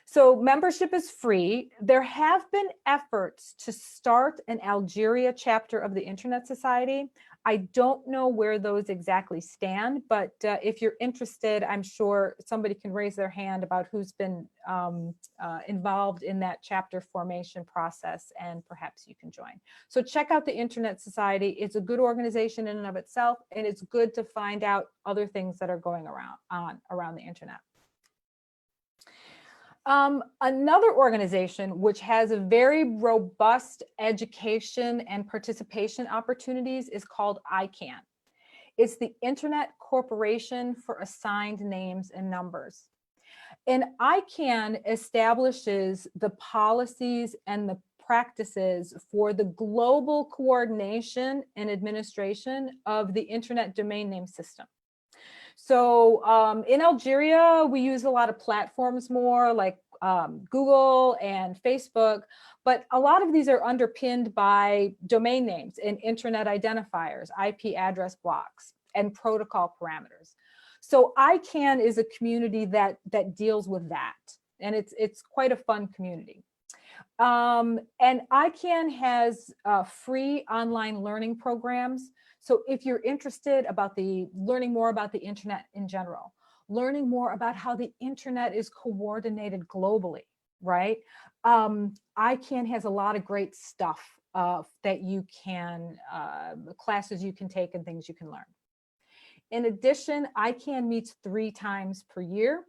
So membership is free. There have been efforts to start an Algeria chapter of the Internet Society. I don't know where those exactly stand, but if you're interested, I'm sure somebody can raise their hand about who's been involved in that chapter formation process, and perhaps you can join. So check out the Internet Society. It's a good organization in and of itself, and it's good to find out other things that are going around the internet. Another organization which has a very robust education and participation opportunities is called ICANN. It's the Internet Corporation for Assigned Names and Numbers. And ICANN establishes the policies and the practices for the global coordination and administration of the Internet domain name system. So in Algeria, we use a lot of platforms more like Google and Facebook, but a lot of these are underpinned by domain names and internet identifiers, IP address blocks, and protocol parameters. So ICANN is a community that deals with that, and it's quite a fun community. And ICANN has free online learning programs. So if you're interested about learning more about the internet in general, learning more about how the internet is coordinated globally, right? ICANN has a lot of great stuff that you can, classes you can take and things you can learn. In addition, ICANN meets 3 times per year.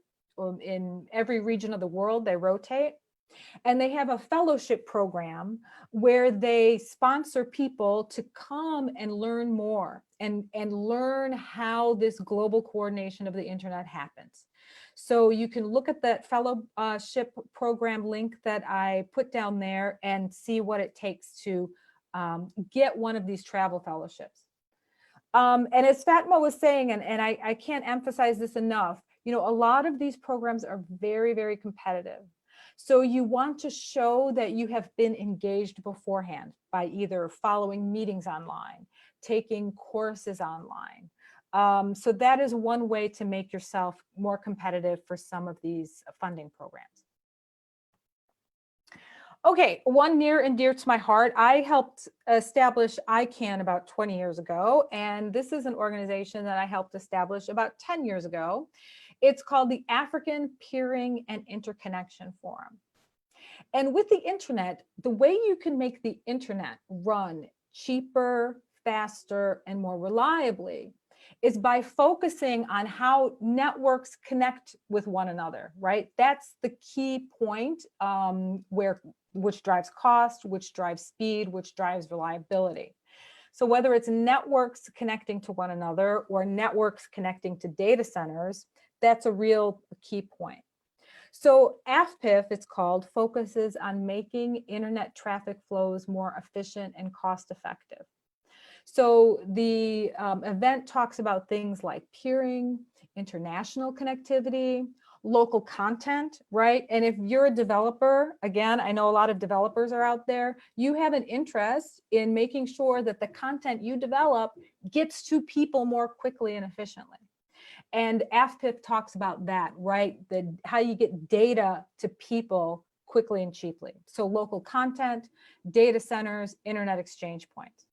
In every region of the world, they rotate. And they have a fellowship program where they sponsor people to come and learn more and learn how this global coordination of the internet happens. So you can look at that fellowship program link that I put down there and see what it takes to get one of these travel fellowships. And as Fatima was saying, and I can't emphasize this enough, you know, a lot of these programs are very, very competitive. So you want to show that you have been engaged beforehand by either following meetings online, taking courses online. So that is one way to make yourself more competitive for some of these funding programs. Okay, one near and dear to my heart. I helped establish ICANN about 20 years ago, and this is an organization that I helped establish about 10 years ago. It's called the African Peering and Interconnection Forum. And with the internet, the way you can make the internet run cheaper, faster, and more reliably is by focusing on how networks connect with one another, right? That's the key point which drives cost, which drives speed, which drives reliability. So whether it's networks connecting to one another or networks connecting to data centers, that's a real key point. So AFPIF, it's called, focuses on making internet traffic flows more efficient and cost effective. So the event talks about things like peering, international connectivity, local content, right? And if you're a developer, again, I know a lot of developers are out there, you have an interest in making sure that the content you develop gets to people more quickly and efficiently. And AFPIF talks about that, right? How you get data to people quickly and cheaply. So local content, data centers, internet exchange points.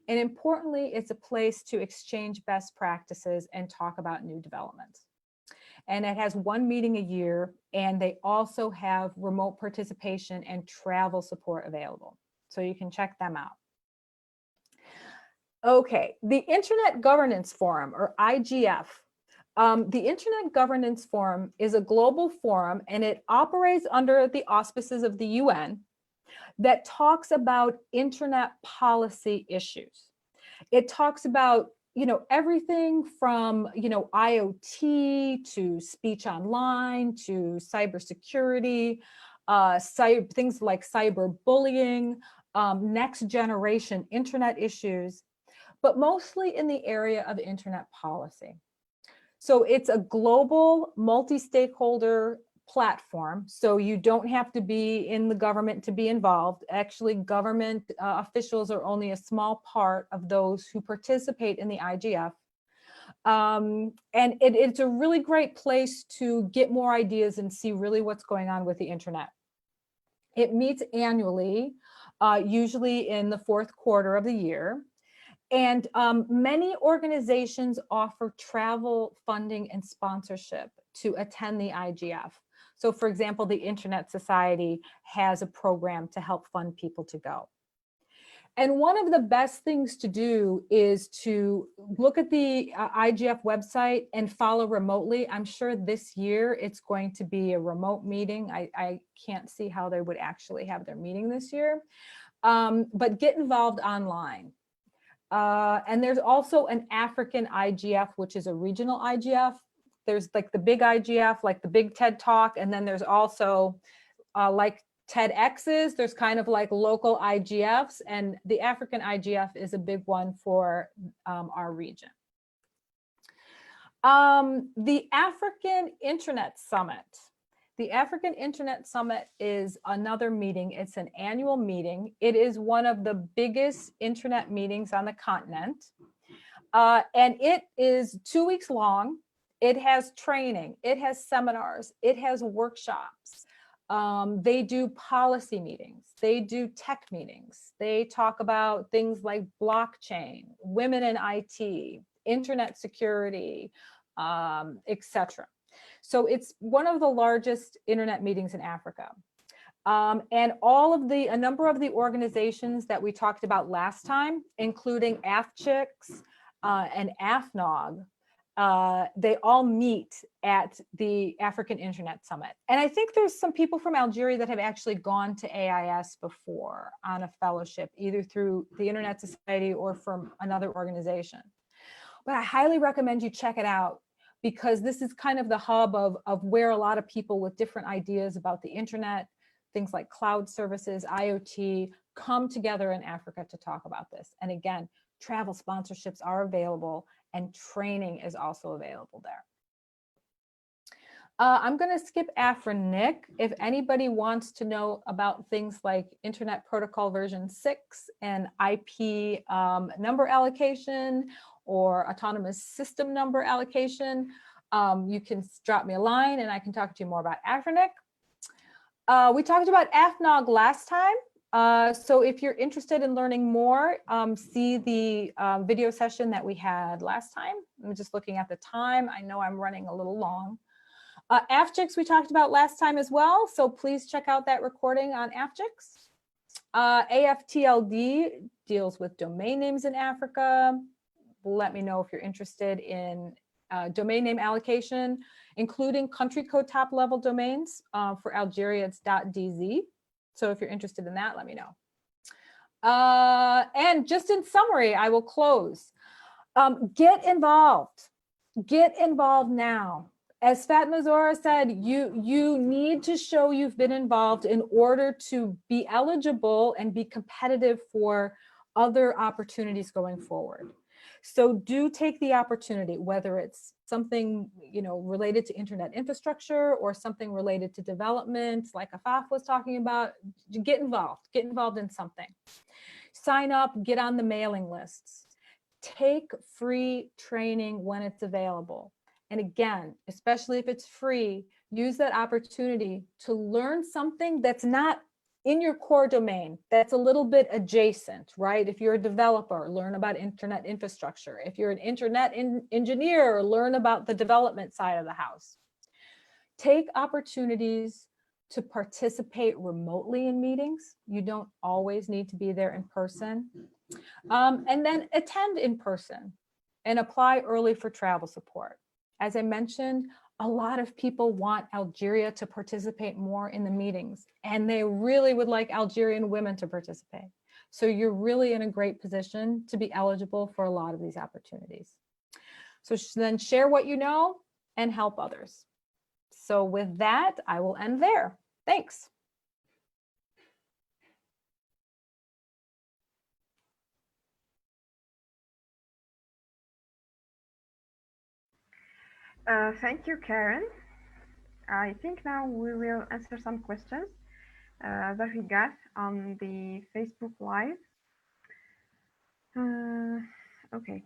And importantly, it's a place to exchange best practices and talk about new developments. And it has one meeting a year, and they also have remote participation and travel support available. So you can check them out. Okay, the Internet Governance Forum, or IGF. The Internet Governance Forum is a global forum, and it operates under the auspices of the UN that talks about internet policy issues. It talks about, you know, everything from, you know, IoT to speech online to cybersecurity, things like cyberbullying, next generation internet issues, but mostly in the area of internet policy. So it's a global multi-stakeholder platform. So you don't have to be in the government to be involved. Actually, government officials are only a small part of those who participate in the IGF. And it's a really great place to get more ideas and see really what's going on with the internet. It meets annually, usually in the 4th quarter of the year. And many organizations offer travel funding and sponsorship to attend the IGF. So for example, the Internet Society has a program to help fund people to go. And one of the best things to do is to look at the IGF website and follow remotely. I'm sure this year it's going to be a remote meeting. I can't see how they would actually have their meeting this year, but get involved online. And there's also an African IGF, which is a regional IGF. There's like the big IGF, like the big TED Talk. And then there's also like TEDx's, there's kind of like local IGFs. And the African IGF is a big one for our region. The African Internet Summit. The African Internet Summit is another meeting. It's an annual meeting. It is one of the biggest internet meetings on the continent. And it is 2 weeks long. It has training, it has seminars, it has workshops. They do policy meetings, they do tech meetings. They talk about things like blockchain, women in IT, internet security, etc. So it's one of the largest internet meetings in Africa. And a number of the organizations that we talked about last time, including AFCHICS and AFNOG, they all meet at the African Internet Summit. And I think there's some people from Algeria that have actually gone to AIS before on a fellowship, either through the Internet Society or from another organization. But I highly recommend you check it out, because this is kind of the hub of where a lot of people with different ideas about the internet, things like cloud services, IoT, come together in Africa to talk about this. And again, travel sponsorships are available and training is also available there. I'm going to skip AFRINIC. If anybody wants to know about things like Internet Protocol version 6 and IP number allocation, or autonomous system number allocation, you can drop me a line and I can talk to you more about AFRINIC. We talked about AFNOG last time. So if you're interested in learning more, see the video session that we had last time. I'm just looking at the time. I know I'm running a little long. AFCHICS we talked about last time as well. So please check out that recording on AFCHICS. AFTLD deals with domain names in Africa. Let me know if you're interested in domain name allocation, including country code top level domains. For Algeria, it's .dz. So if you're interested in that, let me know. And just in summary, I will close. Get involved. Get involved now. As Fatima.Z said, you need to show you've been involved in order to be eligible and be competitive for other opportunities going forward. So do take the opportunity, whether it's something related to internet infrastructure or something related to development, like Afaf was talking about. Get involved in something. Sign up, get on the mailing lists. Take free training when it's available. And again, especially if it's free, use that opportunity to learn something that's not in your core domain, that's a little bit adjacent, right? If you're a developer, learn about internet infrastructure. If you're an internet engineer, learn about the development side of the house. Take opportunities to participate remotely in meetings. You don't always need to be there in person. And then attend in person and apply early for travel support. As I mentioned, a lot of people want Algeria to participate more in the meetings, and they really would like Algerian women to participate. So you're really in a great position to be eligible for a lot of these opportunities. So then share what you know and help others. So with that, I will end there. Thanks. Thank you, Karen. I think now we will answer some questions that we got on the Facebook Live. Okay.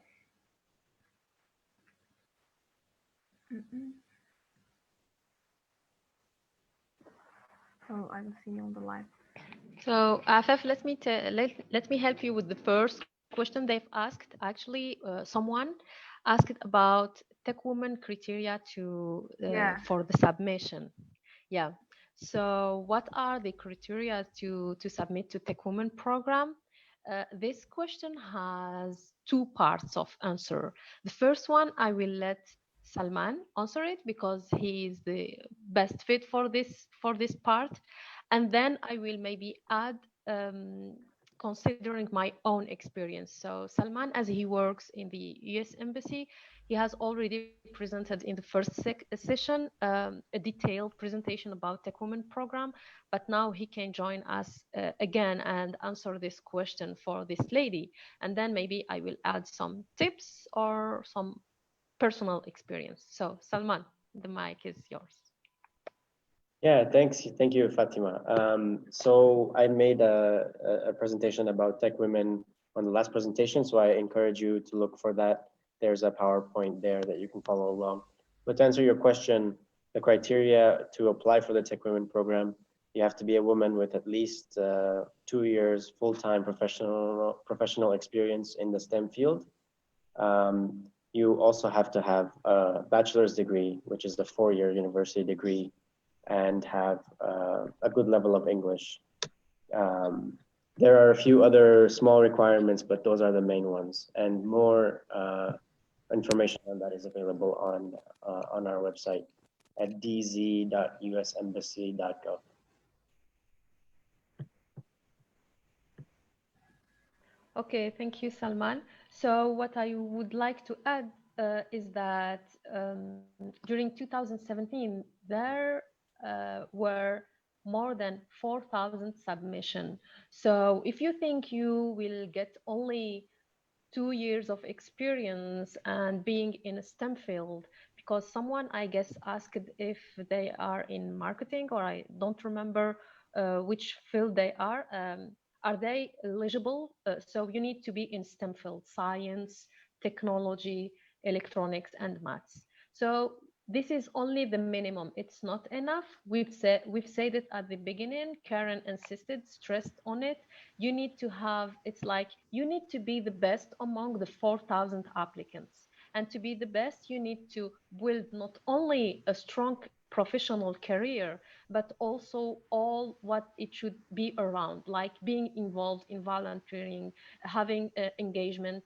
So I will see you on the live. So Afaf, let me help you with the first question they've asked. Actually, someone asked about tech woman criteria to for the submission. Yeah. So what are the criteria to submit to tech woman program? This question has two parts of answer. The first one, I will let Salman answer it because he is the best fit for this part. And then I will maybe add considering my own experience. So Salman, as he works in the US Embassy, he has already presented in the first session a detailed presentation about Tech Women program, but now he can join us again and answer this question for this lady. And then maybe I will add some tips or some personal experience. So Salman, the mic is yours. Yeah, thanks. Thank you, Fatima. So I made a presentation about tech women on the last presentation, so I encourage you to look for that. There's a PowerPoint there that you can follow along. But to answer your question, the criteria to apply for the Tech Women program, you have to be a woman with at least 2 years full-time professional experience in the STEM field. You also have to have a bachelor's degree, which is a 4-year university degree, and have a good level of English. There are a few other small requirements, but those are the main ones. And more information on that is available on our website at dz.usembassy.gov. Okay, thank you, Salman. So what I would like to add is that during 2017, there were more than 4,000 submissions. So if you think you will get only 2 years of experience and being in a STEM field, because someone, I guess, asked if they are in marketing, or I don't remember which field they are they eligible? So you need to be in STEM field, science, technology, electronics, and maths. So this is only the minimum. It's not enough. We've said it at the beginning. Karen insisted, stressed on it. You need to have, it's like you need to be the best among the 4,000 applicants. And to be the best, you need to build not only a strong professional career, but also all what it should be around, like being involved in volunteering, having engagement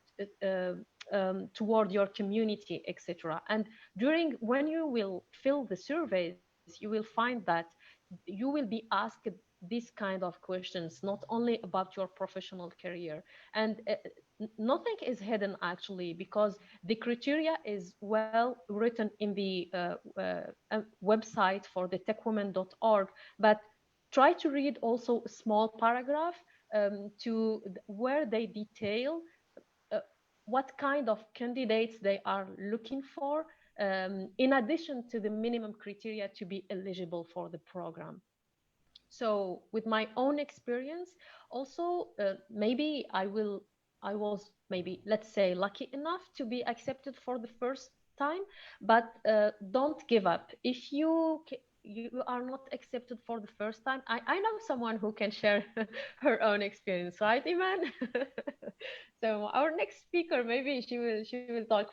toward your community, etc. And when you will fill the surveys, you will find that you will be asked these kind of questions, not only about your professional career. And nothing is hidden actually, because the criteria is well written in the website for the techwomen.org. But try to read also a small paragraph where they detail uh, what kind of candidates they are looking for, in addition to the minimum criteria to be eligible for the program. So with my own experience, also maybe I was maybe, let's say, lucky enough to be accepted for the first time, but don't give up. If you are not accepted for the first time, I know someone who can share her own experience, right, Iman? So our next speaker, maybe she will talk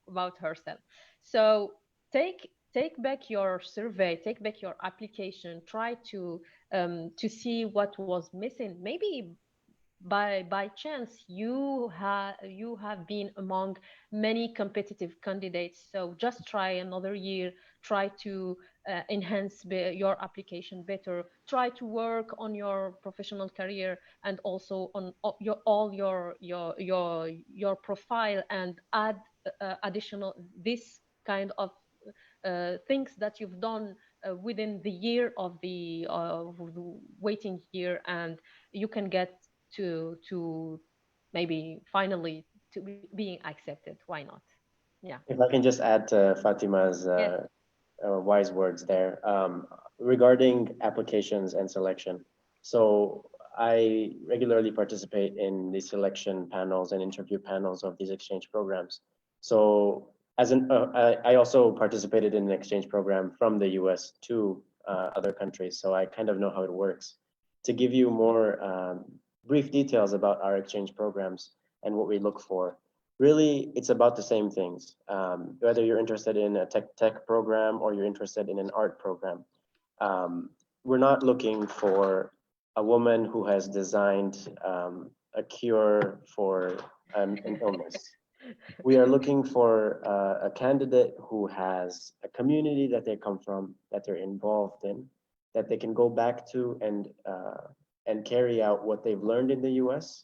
about herself. So take back your survey, take back your application, try to see what was missing. Maybe by chance you have been among many competitive candidates, so just try another year, try to enhance your application better, try to work on your professional career, and also on your profile, and add additional this kind of things that you've done within the year of the waiting year, and you can get to maybe finally to being accepted. Why not? Yeah. If I can just add to Fatima's Yes. wise words there regarding applications and selection. So I regularly participate in the selection panels and interview panels of these exchange programs. So I also participated in an exchange program from the US to other countries. So I kind of know how it works. To give you more brief details about our exchange programs and what we look for, really, it's about the same things. Whether you're interested in a tech program or you're interested in an art program, we're not looking for a woman who has designed a cure for an illness. We are looking for a candidate who has a community that they come from, that they're involved in, that they can go back to and carry out what they've learned in the US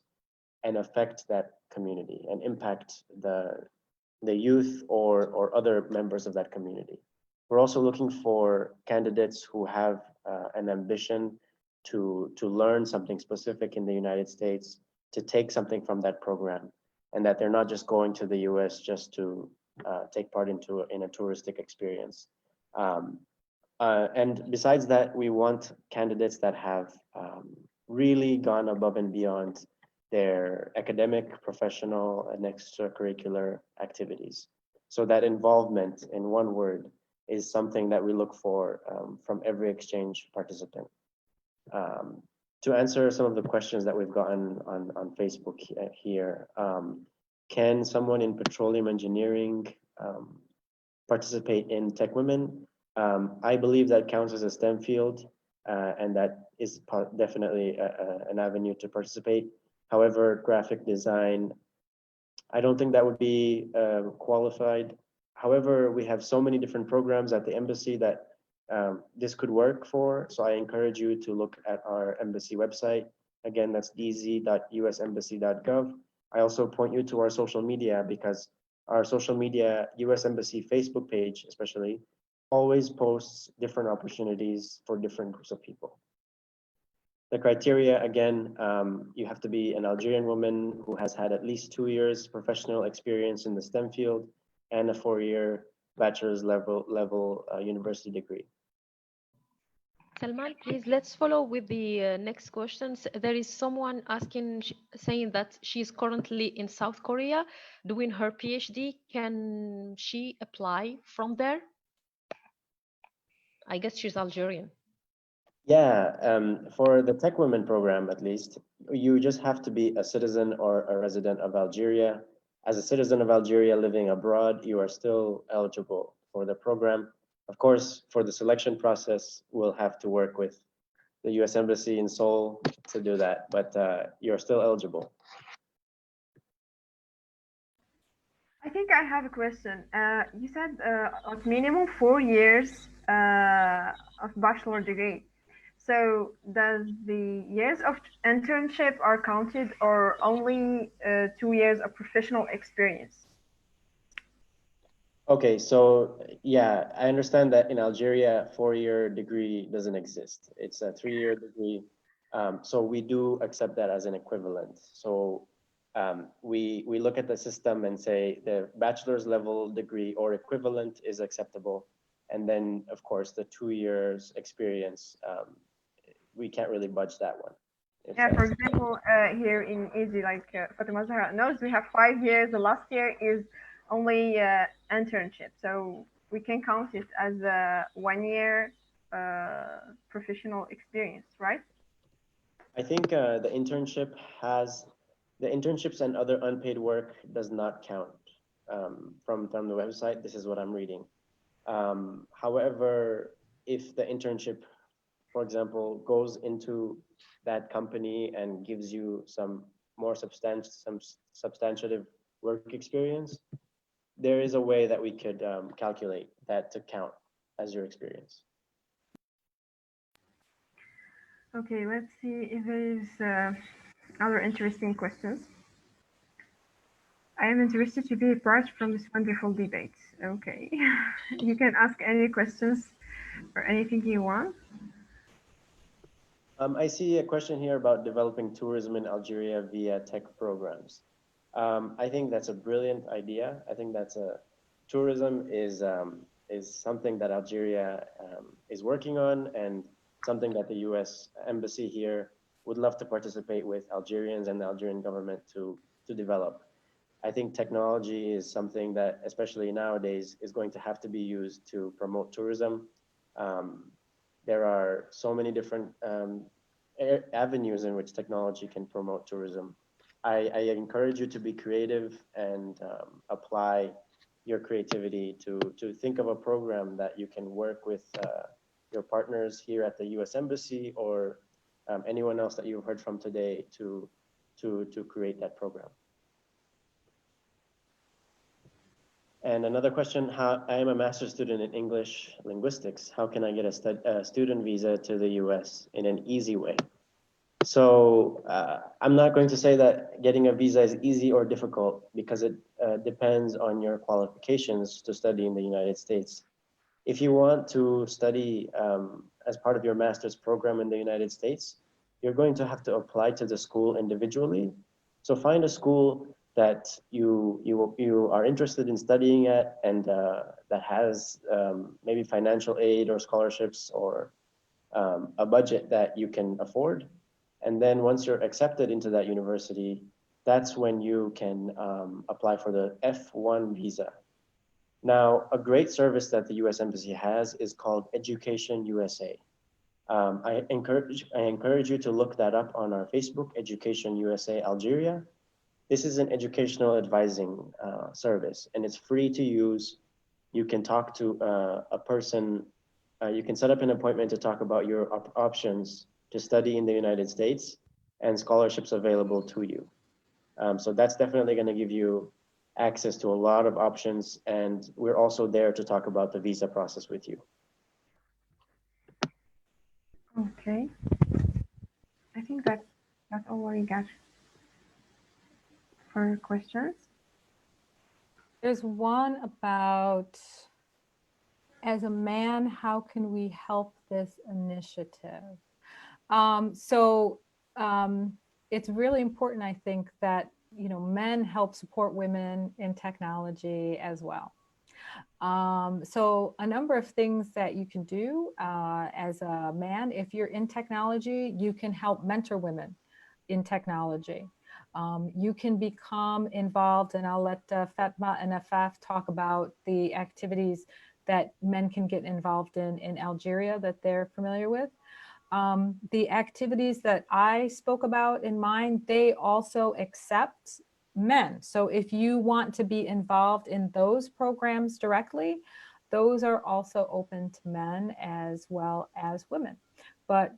and affect that community and impact the youth or other members of that community. We're also looking for candidates who have an ambition to learn something specific in the United States, to take something from that program, and that they're not just going to the US just to take part in a touristic experience. And besides that, we want candidates that have really gone above and beyond their academic, professional, and extracurricular activities. So that involvement, in one word, is something that we look for from every exchange participant. To answer some of the questions that we've gotten on Facebook here, can someone in petroleum engineering participate in Tech Women? I believe that counts as a STEM field, and that is definitely an avenue to participate. However, graphic design, I don't think that would be qualified. However, we have so many different programs at the embassy that this could work for. So I encourage you to look at our embassy website. Again, that's dz.usembassy.gov. I also point you to our social media, because our social media, US Embassy Facebook page especially, always posts different opportunities for different groups of people. The criteria, again, you have to be an Algerian woman who has had at least 2 years professional experience in the STEM field and a 4-year bachelor's level university degree. Salman, please, let's follow with the next questions. There is someone asking, saying that she's currently in South Korea doing her PhD. Can she apply from there? I guess she's Algerian. Yeah, for the Tech Women program, at least, you just have to be a citizen or a resident of Algeria. As a citizen of Algeria living abroad, you are still eligible for the program. Of course, for the selection process, we'll have to work with the US Embassy in Seoul to do that, but you're still eligible. I think I have a question. You said like minimum 4 years of bachelor degree. So does the years of internship are counted, or only 2 years of professional experience? Okay, so yeah, I understand that in Algeria, 4-year degree doesn't exist. It's a 3-year degree. So we do accept that as an equivalent. So we look at the system and say the bachelor's level degree or equivalent is acceptable. And then, of course, the 2 years experience, we can't really budge that one. Yeah, for example, here in EZ, like Fatima.Z knows, we have 5 years. The last year is only internship. So we can count it as a 1-year professional experience, right? I think the internships and other unpaid work does not count from the website. This is what I'm reading. However, if the internship, for example, goes into that company and gives you some more substantive work experience, there is a way that we could calculate that to count as your experience. Okay, let's see if there is other interesting questions. I am interested to be a part from this wonderful debate. Okay, you can ask any questions or anything you want. I see a question here about developing tourism in Algeria via tech programs. I think that's a brilliant idea. I think that's tourism is something that Algeria is working on, and something that the US Embassy here would love to participate with Algerians and the Algerian government to develop. I think technology is something that, especially nowadays, is going to have to be used to promote tourism. There are so many different avenues in which technology can promote tourism. I encourage you to be creative and apply your creativity to think of a program that you can work with your partners here at the US Embassy or anyone else that you've heard from today to create that program. And another question, I am a master's student in English linguistics. How can I get a student visa to the US in an easy way? So I'm not going to say that getting a visa is easy or difficult because it depends on your qualifications to study in the United States. If you want to study as part of your master's program in the United States, you're going to have to apply to the school individually. So find a school that you are interested in studying at, and that has maybe financial aid or scholarships or a budget that you can afford. And then once you're accepted into that university, that's when you can apply for the F1 visa. Now, a great service that the US Embassy has is called Education USA. I encourage you to look that up on our Facebook, Education USA Algeria. This is an educational advising service, and it's free to use. You can talk to a person. You can set up an appointment to talk about your options to study in the United States and scholarships available to you. So that's definitely going to give you access to a lot of options, and we're also there to talk about the visa process with you. Okay. I think that's all we got for questions. There's one about, as a man, how can we help this initiative? So it's really important, I think, that men help support women in technology as well. So a number of things that you can do as a man, if you're in technology, you can help mentor women in technology. You can become involved, and I'll let Fatma and Afaf talk about the activities that men can get involved in Algeria that they're familiar with. The activities that I spoke about in mine, they also accept men. So if you want to be involved in those programs directly, those are also open to men as well as women. But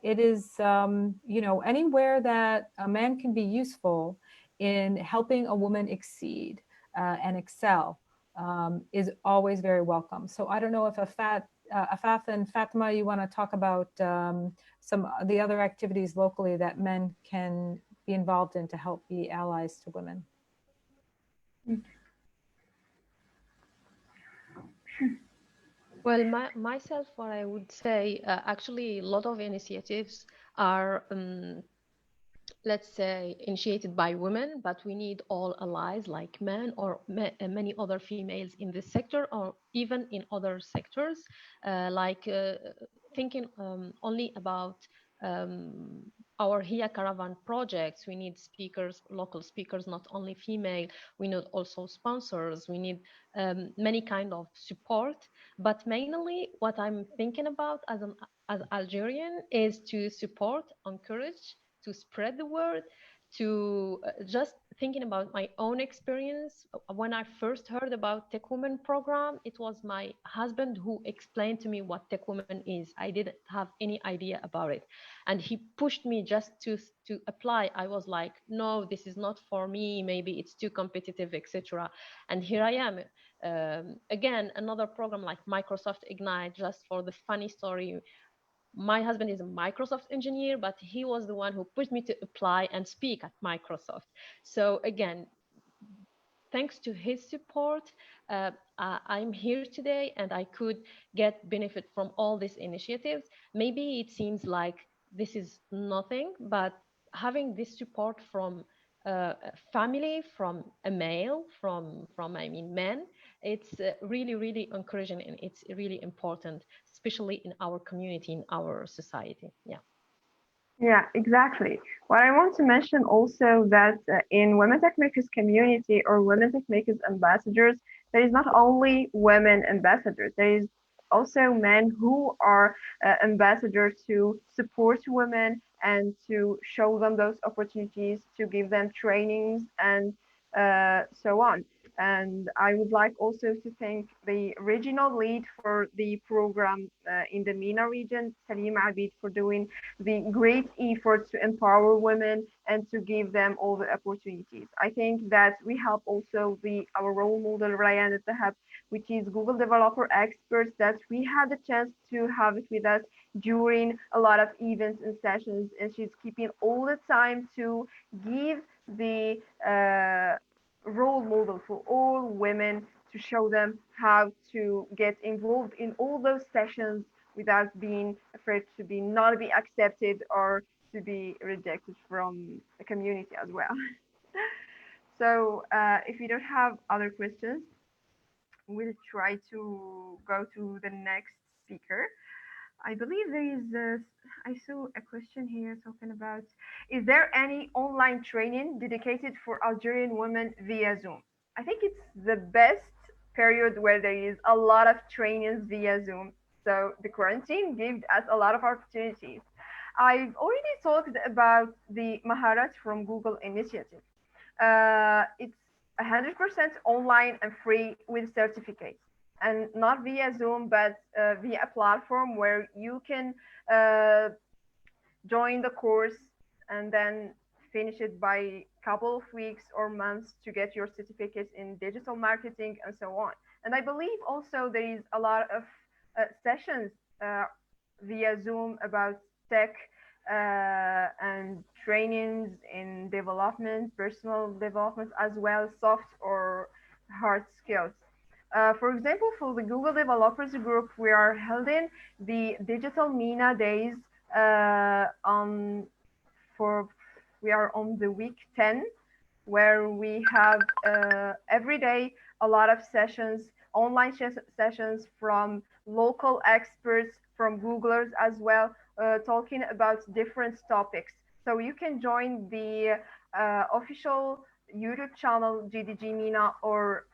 it is, anywhere that a man can be useful in helping a woman exceed and excel is always very welcome. So I don't know if Afaf and Fatima, you want to talk about some of the other activities locally that men can be involved in to help be allies to women. Well, myself, what I would say, actually, a lot of initiatives are, let's say, initiated by women, but we need all allies like men or many other females in this sector or even in other sectors, like thinking only about our HIA Caravan projects. We need speakers, local speakers, not only female. We need also sponsors. We need many kind of support. But mainly what I'm thinking about as Algerian is to support, encourage, to spread the word, to just thinking about my own experience. When I first heard about Tech Women program, it was my husband who explained to me what Tech Women is. I didn't have any idea about it, and he pushed me just to apply. I was like, no, this is not for me. Maybe it's too competitive, etc. And here I am. Again, another program like Microsoft Ignite. Just for the funny story, my husband is a Microsoft engineer, but he was the one who pushed me to apply and speak at Microsoft. So again, thanks to his support, I'm here today and I could get benefit from all these initiatives. Maybe it seems like this is nothing, but having this support from family, from a male, from I mean men, it's really really encouraging, and it's really important, especially in our community, in our society. Yeah. Yeah, exactly. What I want to mention also that in Women Tech Makers community or Women Tech Makers ambassadors, there is not only women ambassadors, there is also men who are ambassadors to support women and to show them those opportunities, to give them trainings and so on. And I would like also to thank the regional lead for the program in the MENA region, Salim Abid, for doing the great effort to empower women and to give them all the opportunities. I think that we have also our role model, Ryan Tahab, which is Google developer experts that we had the chance to have it with us during a lot of events and sessions. And she's keeping all the time to give the role model for all women to show them how to get involved in all those sessions without being afraid to be not be accepted or to be rejected from the community as well. So if you don't have other questions, we'll try to go to the next speaker. I believe there is I saw a question here talking about, is there any online training dedicated for Algerian women via Zoom? I think it's the best period where there is a lot of trainings via Zoom. So the quarantine gave us a lot of opportunities. I've already talked about the Maharat from Google initiative. It's 100% online and free with certificates, and not via Zoom, but via a platform where you can uh, join the course and then finish it by a couple of weeks or months to get your certificates in digital marketing and so on. And I believe also there is a lot of sessions uh, via Zoom about tech and trainings in development, personal development, as well soft or hard skills. For example, for the Google Developers Group, we are holding the Digital MENA Days on for we are on the week 10, where we have every day a lot of sessions, online sessions from local experts, from Googlers as well, talking about different topics. So you can join the official YouTube channel GDG Mina, or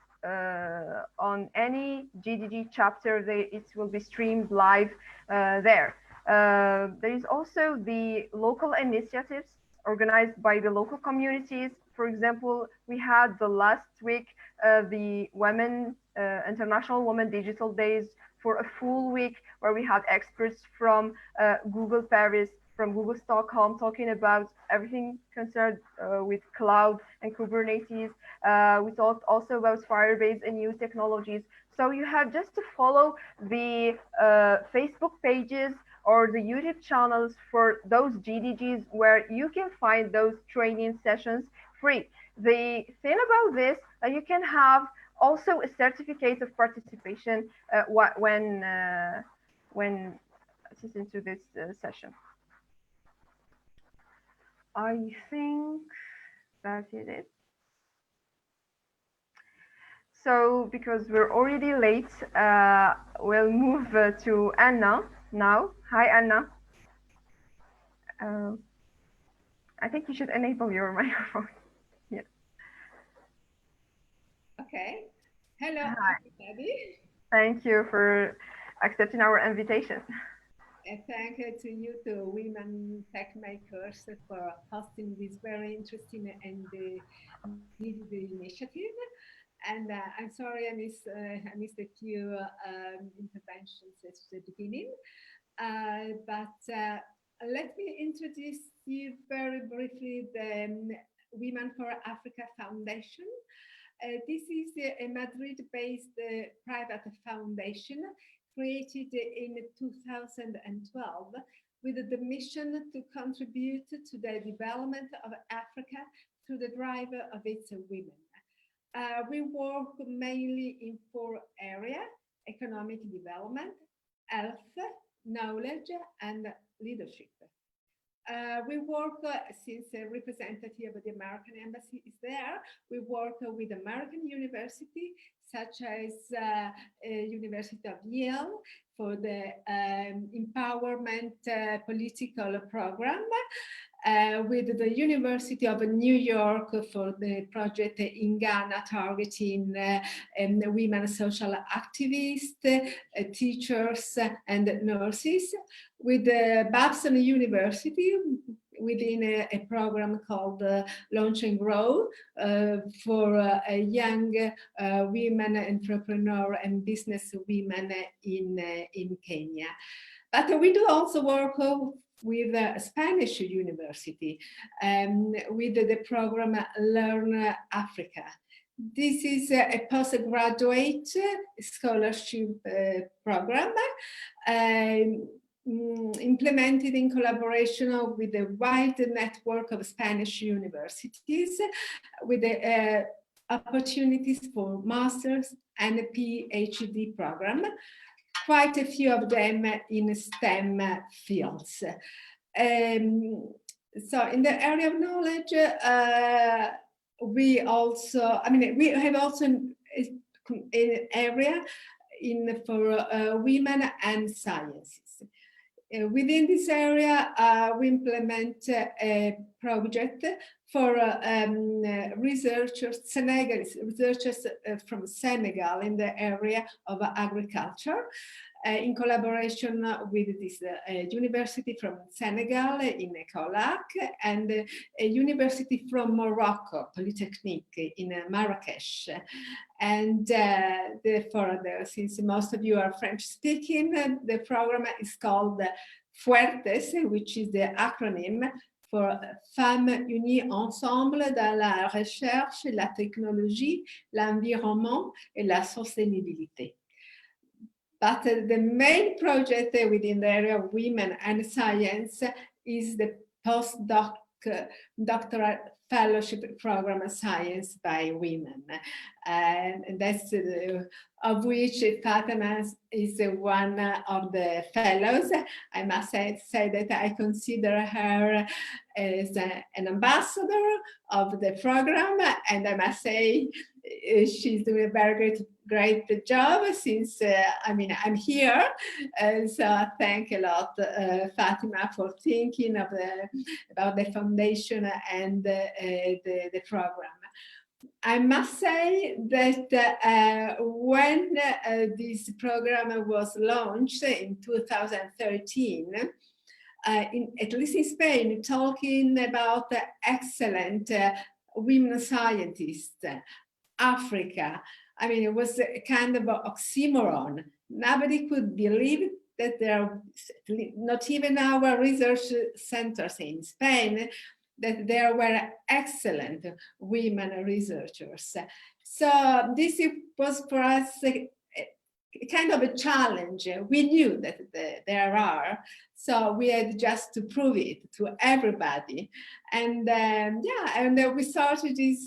on any GDG chapter, it will be streamed live there. There is also the local initiatives organized by the local communities. For example, we had the last week the International Women Digital Days for a full week, where we had experts from Google Paris, from Google Stockholm, talking about everything concerned with cloud and Kubernetes. We talked also about Firebase and new technologies. So you have just to follow the Facebook pages or the YouTube channels for those GDGs, where you can find those training sessions free. The thing about this, you can have also a certificate of participation when listening to this session. I think that is it. So because we're already late, we'll move to Anna now. Hi, Anna. I think you should enable your microphone. Yeah. Okay. Hello, Hi. everybody. Thank you for accepting our invitation. And thank you to you, the Women Techmakers, for hosting this very interesting and needed initiative. And I'm sorry I missed a few interventions at the beginning. But let me introduce you very briefly the Women for Africa Foundation. This is a Madrid-based private foundation created in 2012 with the mission to contribute to the development of Africa through the drive of its women. We work mainly in 4 areas: economic development, health, knowledge, and leadership. We work, since a representative of the American Embassy is there, we work with American universities, such as University of Yale for the empowerment political program, with the University of New York for the project in Ghana targeting women social activists, teachers, and nurses, with Babson University within a program called Launch and Grow for young women entrepreneur and business women in Kenya. But we do also work with a Spanish university with the program Learn Africa. This is a postgraduate scholarship program implemented in collaboration with a wide network of Spanish universities with the opportunities for master's and PhD program, quite a few of them in STEM fields. So in the area of knowledge, we have also an area for women and sciences. Within this area, we implement a project for Senegalese researchers from Senegal in the area of agriculture, in collaboration with this university from Senegal in Kaolack and a university from Morocco, Polytechnique in Marrakesh. And since most of you are French speaking, the program is called FUERTES, which is the acronym for Femmes unies ensemble dans la recherche, la technologie, l'environnement et la sustainabilité. But the main project within the area of women and science is the doctoral fellowship program Science by Women. And that's of which Fatima is one of the fellows. I must say that I consider her as an ambassador of the program, and I must say she's doing a very great job since I'm here. So thank a lot, Fatima, for thinking about the foundation and the program. I must say that when this program was launched in 2013, at least in Spain, talking about excellent women scientists, Africa, it was a kind of oxymoron. Nobody could believe that there are, not even our research centers in Spain, that there were excellent women researchers. So this was for us a kind of a challenge. We knew that there are, so we had just to prove it to everybody. And we started this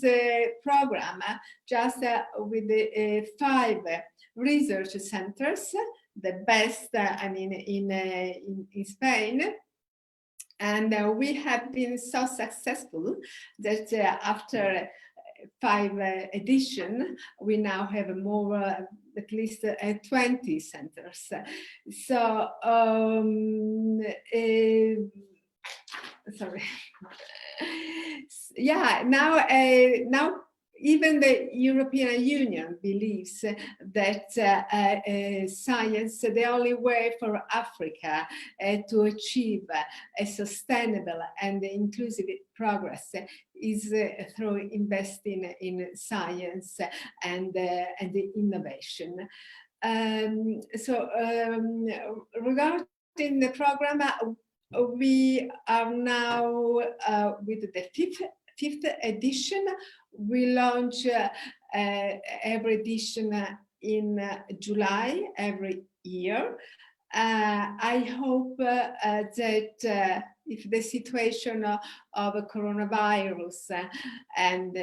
program just with 5 research centers, the best, in Spain. And we have been so successful that after 5 editions, we now have more, at least 20 centers. So, sorry. Yeah, now even the European Union believes that science, the only way for Africa to achieve a sustainable and inclusive progress is through investing in science and innovation. Regarding the program, we are now with the fifth edition. We launch every edition in July every year. I hope that if the situation of coronavirus and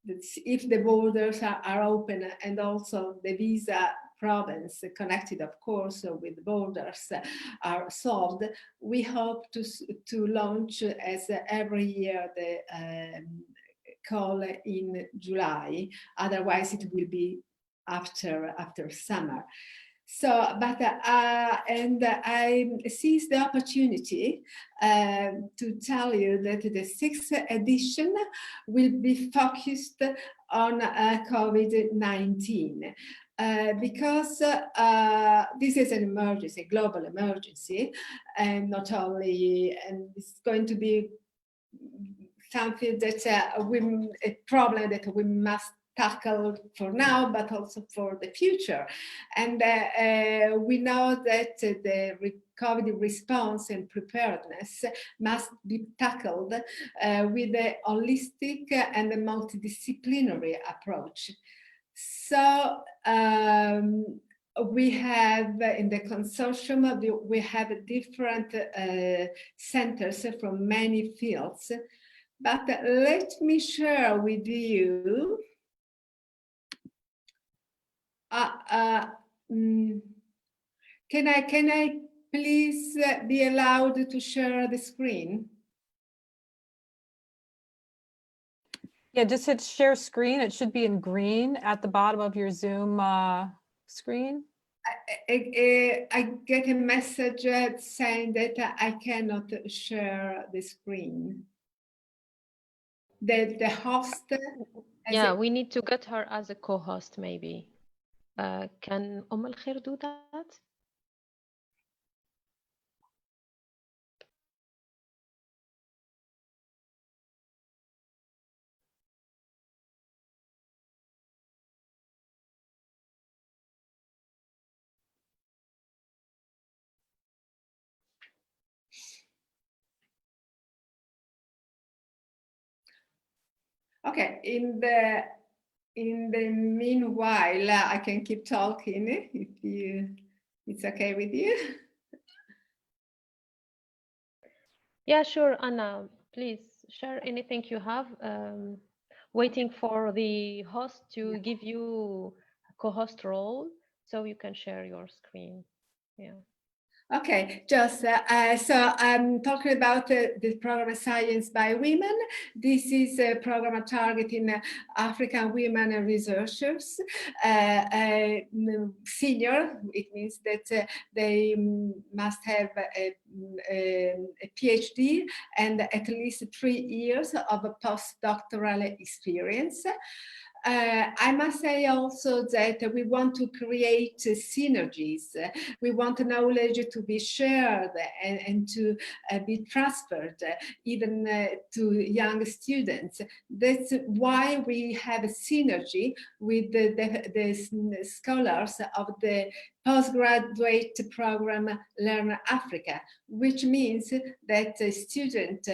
if the borders are open and also the visa problems connected, of course, with borders are solved, we hope to launch as every year the call in July. Otherwise, it will be after summer. So, but and I seize the opportunity to tell you that the 6th edition will be focused on COVID-19. because this is an emergency, a global emergency, and not only, and it's going to be something that a problem that we must tackle for now, but also for the future. And we know that the recovery response and preparedness must be tackled with a holistic and a multidisciplinary approach. So we have in the consortium, we have different centers from many fields, but let me share with you can I please be allowed to share the screen? Yeah, just hit share screen. It should be in green at the bottom of your Zoom screen. I get a message saying that I cannot share the screen. The host. Yeah, we need to get her as a co-host, maybe. Can Al Khair do that? Okay, in the meanwhile, I can keep talking if it's okay with you. Yeah, sure, Anna. Please share anything you have. Waiting for the host to give you a co-host role so you can share your screen. Yeah. Okay, just so I'm talking about the program Science by Women. This is a program targeting African women researchers, senior. It means that they must have a PhD and at least 3 years of a postdoctoral experience. I must say also that we want to create synergies. We want knowledge to be shared and to be transferred even to young students. That's why we have a synergy with the scholars of the postgraduate program Learn Africa, which means that a student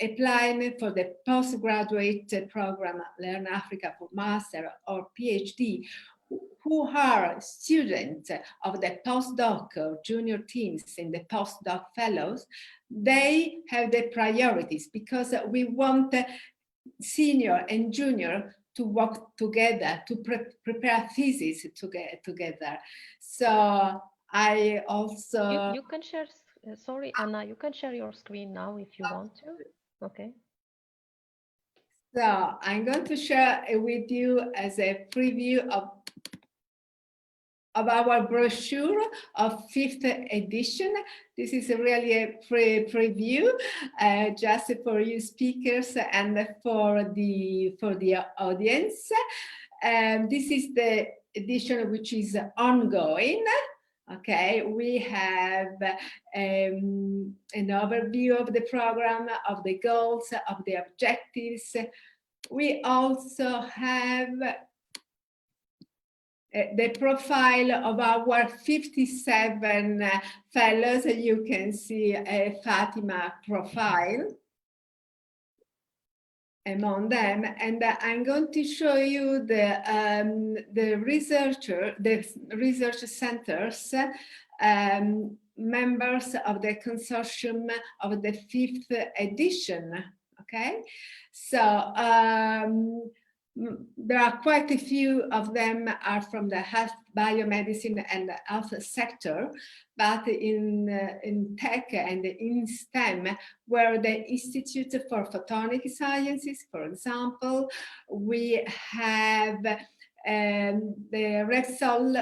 applying for the postgraduate program Learn Africa for Master or PhD, who are students of the postdoc or junior teams in the postdoc fellows, they have the priorities because we want senior and junior to work together, to prepare thesis together. So I also... You can share, sorry, Anna, you can share your screen now if you want to. Okay. So I'm going to share with you as a preview of our brochure of 5th edition. This is really a preview just for you speakers and for the audience. This is the edition which is ongoing. Okay, we have an overview of the program, of the goals, of the objectives. We also have the profile of our 57 fellows. You can see a Fatima profile among them, and I'm going to show you the research centers, members of the consortium of the 5th edition. Okay, so there are quite a few of them are from the health, biomedicine, and the health sector, but in tech and in STEM, where the Institute for Photonic Sciences, for example, we have the Repsol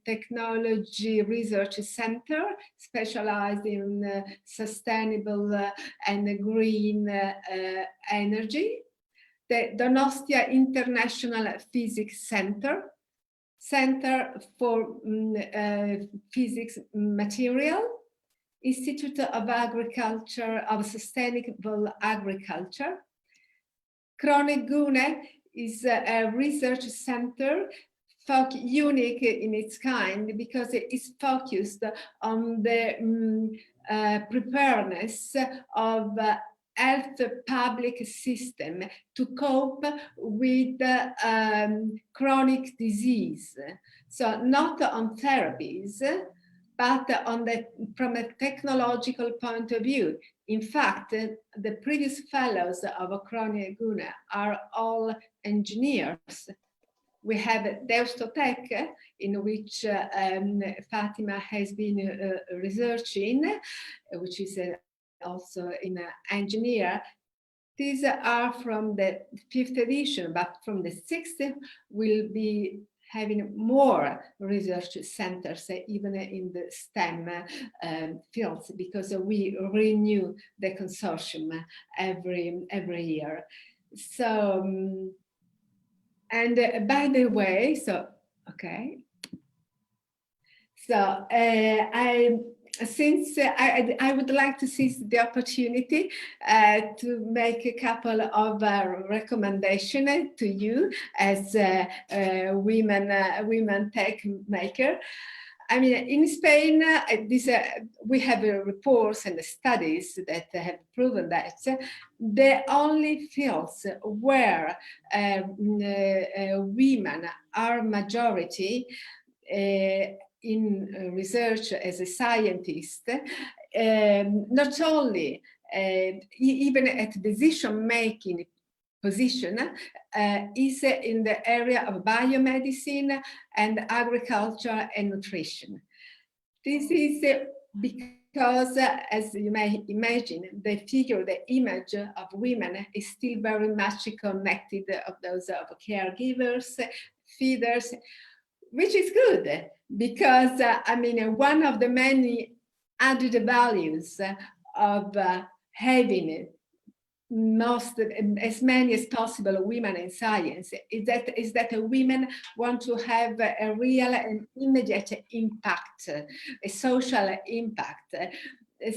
Technology Research Center, specialized in sustainable and green energy. The Donostia International Physics Center, Center for Physics Material, Institute of Agriculture, of Sustainable Agriculture. Krone-Gune is a research center unique in its kind because it is focused on the preparedness of health public system to cope with chronic disease. So not on therapies, but from a technological point of view. In fact, the previous fellows of Krone-Gune are all engineers. We have Deustotech, in which Fatima has been researching, which is also an engineer. These are from the 5th edition, but from the 6th will be having more research centers, even in the STEM fields, because we renew the consortium every year. So, and by the way, so, okay. So I would like to seize the opportunity to make a couple of recommendations to you as women tech maker. I mean, in Spain, we have reports and studies that have proven that the only fields where women are majority in research as a scientist, not only even at decision-making position, is in the area of biomedicine and agriculture and nutrition. This is because, as you may imagine, the image of women is still very much connected of those of caregivers, feeders, which is good because, I mean, one of the many added values of having as many as possible women in science is that women want to have a real and immediate impact, a social impact.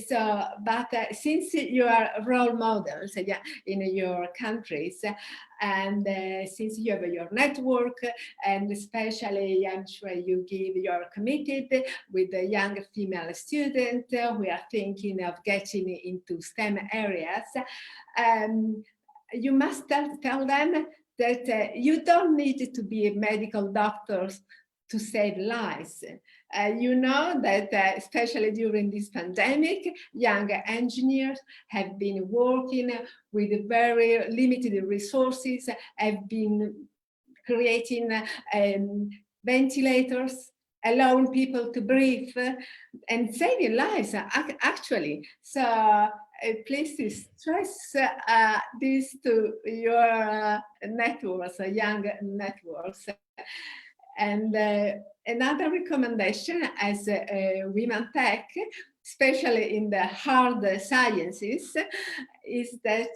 So, but since you are role models in your countries, and since you have your network, and especially I'm sure you're committed with the young female student who are thinking of getting into STEM areas, you must tell them that you don't need to be a medical doctor to save lives. You know that especially during this pandemic, young engineers have been working with very limited resources, have been creating ventilators, allowing people to breathe and saving lives, actually. So please stress this to your networks, young networks. And another recommendation as women tech, especially in the hard sciences, is that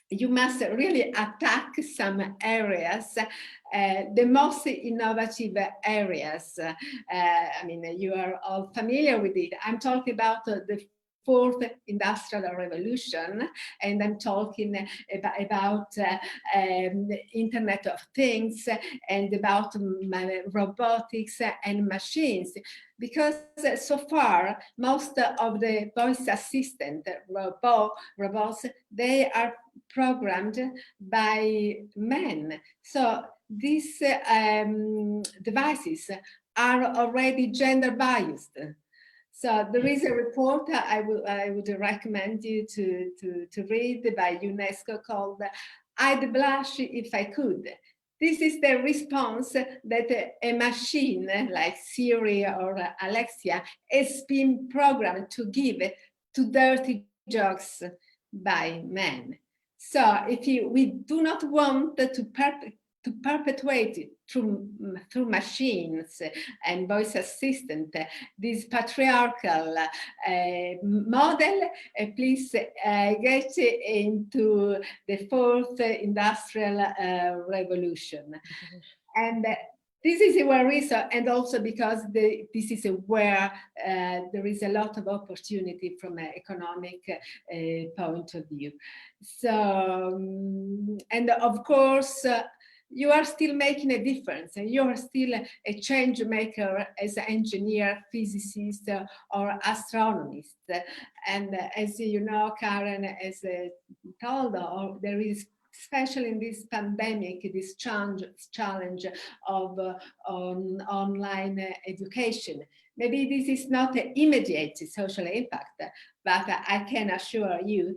you must really attack some areas, the most innovative areas. I mean, you are all familiar with it. I'm talking about the fourth industrial revolution, and I'm talking about the Internet of Things and about robotics and machines. Because so far, most of the voice assistant robots, they are programmed by men. So these devices are already gender biased. So there is a report I would recommend you to read by UNESCO called "I'd Blush If I Could." This is the response that a machine like Siri or Alexia has been programmed to give to dirty jokes by men. So if we do not want to to perpetuate it through machines and voice assistant, this patriarchal model, please get into the fourth industrial revolution. And this is where reason, and also because this is where there is a lot of opportunity from an economic point of view. So, and of course, you are still making a difference. You are still a change maker as an engineer, physicist, or astronomist. And as you know, Karen has told, there is, especially in this pandemic, this challenge of online education. Maybe this is not an immediate social impact, but I can assure you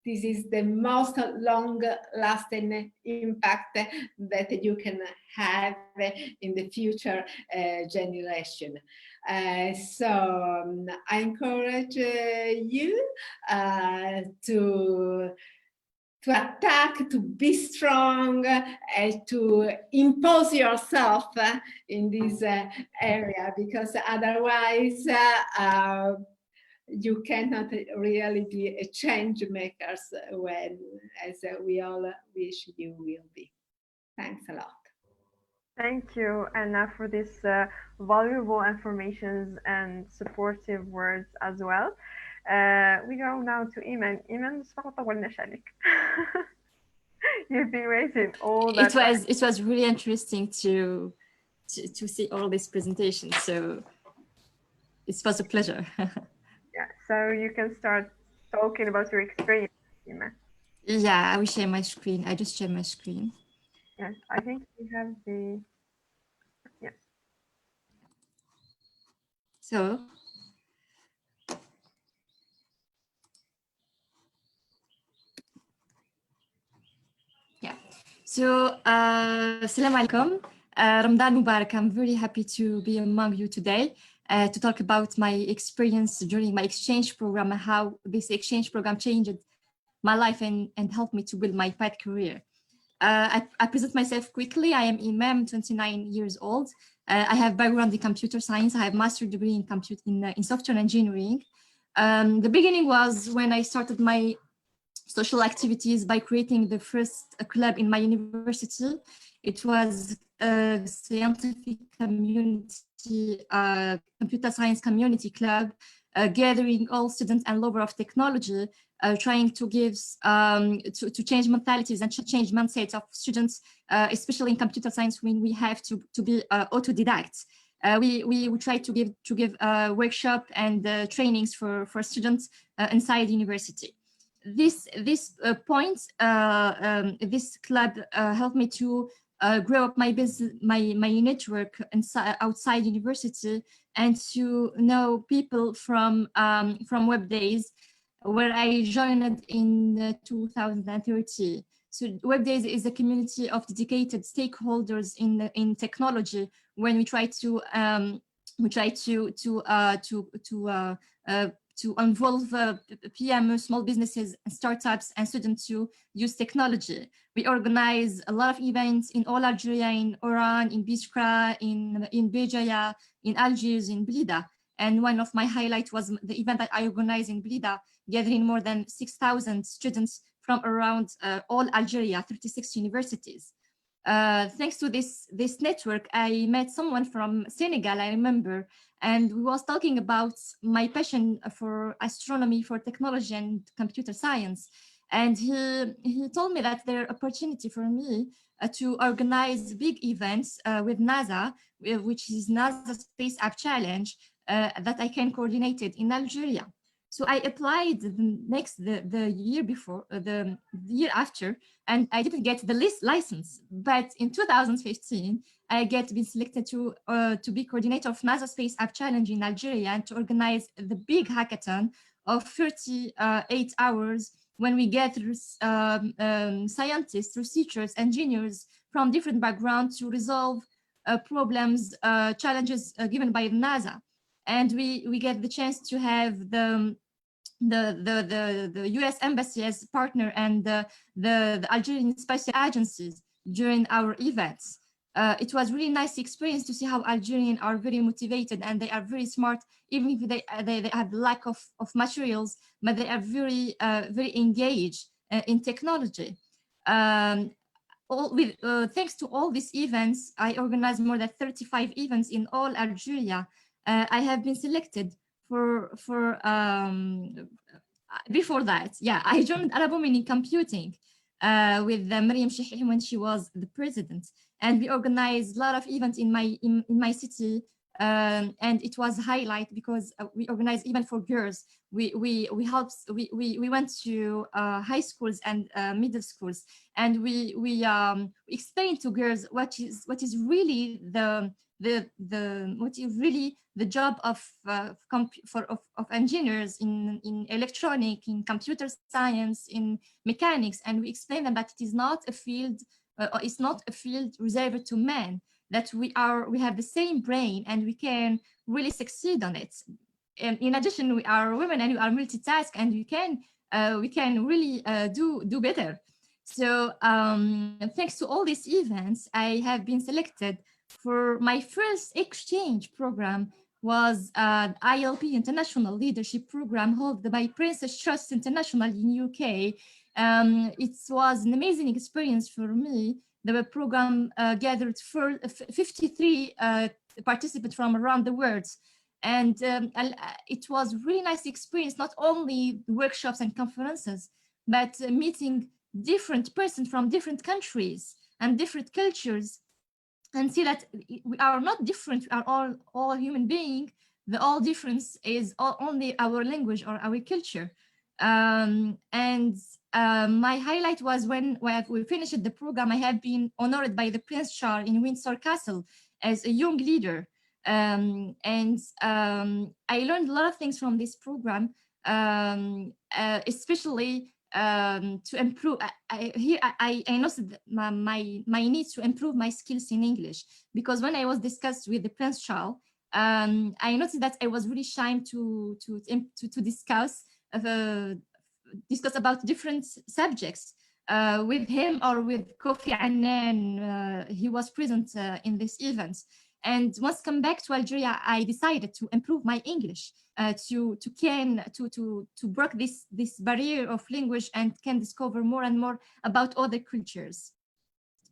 this is the most long-lasting impact that you can have in the future generation. So I encourage you to attack, to be strong, to impose yourself in this area, because otherwise you cannot really be a change makers when, as we all wish you will be. Thanks a lot. Thank you, Anna, for this valuable information and supportive words as well. We go now to Iman. Iman, ما طولناش عليك. You've been waiting all that time. It was really interesting to see all these presentations. So it was a pleasure. Yeah, so you can start talking about your experience, Iman. Yeah, I will share my screen. I just share my screen. Yes, I think we have the, yes. So, yeah. So, Assalamu alaikum. Ramadan Mubarak. I'm very happy to be among you today to talk about my experience during my exchange program and how this exchange program changed my life and helped me to build my path career. I present myself quickly. I am Imam, 29 years old. I have background in computer science. I have master's degree in software engineering. The beginning was when I started my social activities by creating the first club in my university. It was a scientific community, computer science community club, gathering all students and lovers of technology, trying to give to change mentalities and change mindsets of students, especially in computer science when we have to be autodidacts. We try to give workshop and trainings for students inside university. This club helped me to grow up my business, my network outside university, and to know people from Web Days, where I joined in 2013. So Web Days is a community of dedicated stakeholders in technology. When we try to involve PME, small businesses, startups, and students to use technology. We organize a lot of events in all Algeria, in Oran, in Biskra, in Béjaïa, in Algiers, in Blida. And one of my highlights was the event that I organized in Blida, gathering more than 6,000 students from around all Algeria, 36 universities. Thanks to this network, I met someone from Senegal, I remember, and we was talking about my passion for astronomy, for technology and computer science. And he told me that there are opportunity for me to organize big events with NASA, which is NASA Space App Challenge, that I can coordinate it in Algeria. So I applied the year before, the year after, and I didn't get the license. But in 2015, I been selected to be coordinator of NASA Space App Challenge in Algeria and to organize the big hackathon of 38 hours when we gather scientists, researchers, engineers from different backgrounds to resolve problems, challenges given by NASA. And we get the chance to have the US Embassy as partner and the Algerian Space Agencies during our events. It was really nice experience to see how Algerians are very motivated and they are very smart, even if they have lack of materials, but they are very engaged in technology. Thanks to all these events, I organized more than 35 events in all Algeria. I have been selected for before that. Yeah, I joined Arab Women in Computing with Mariam Shehi when she was the president, and we organized a lot of events in my city. And it was a highlight because we organized even for girls. We went to high schools and middle schools, and we explained to girls what is really the job of engineers in electronic, in computer science, in mechanics, and we explained them that it is not a field. It's not a field reserved to men, that we have the same brain and we can really succeed on it. And in addition, we are women and we are multitask, and we can really do better. So thanks to all these events, I have been selected for my first exchange program. Was ILP International Leadership Program held by Princess Trust International in UK. It was an amazing experience for me. The program gathered 53 participants from around the world. And it was really nice experience, not only workshops and conferences, but meeting different persons from different countries and different cultures, and see that we are not different. We are all human beings. The all difference is only our language or our culture. And my highlight was when we finished the program. I have been honored by the Prince Charles in Windsor Castle as a young leader. And I learned a lot of things from this program, especially to improve. I noticed my need to improve my skills in English, because when I was discussed with the Prince Charles, I noticed that I was really shy to discuss about different subjects with him or with Kofi Annan. He was present in this event. And once come back to Algeria, I decided to improve my English, to break this barrier of language and can discover more and more about other cultures.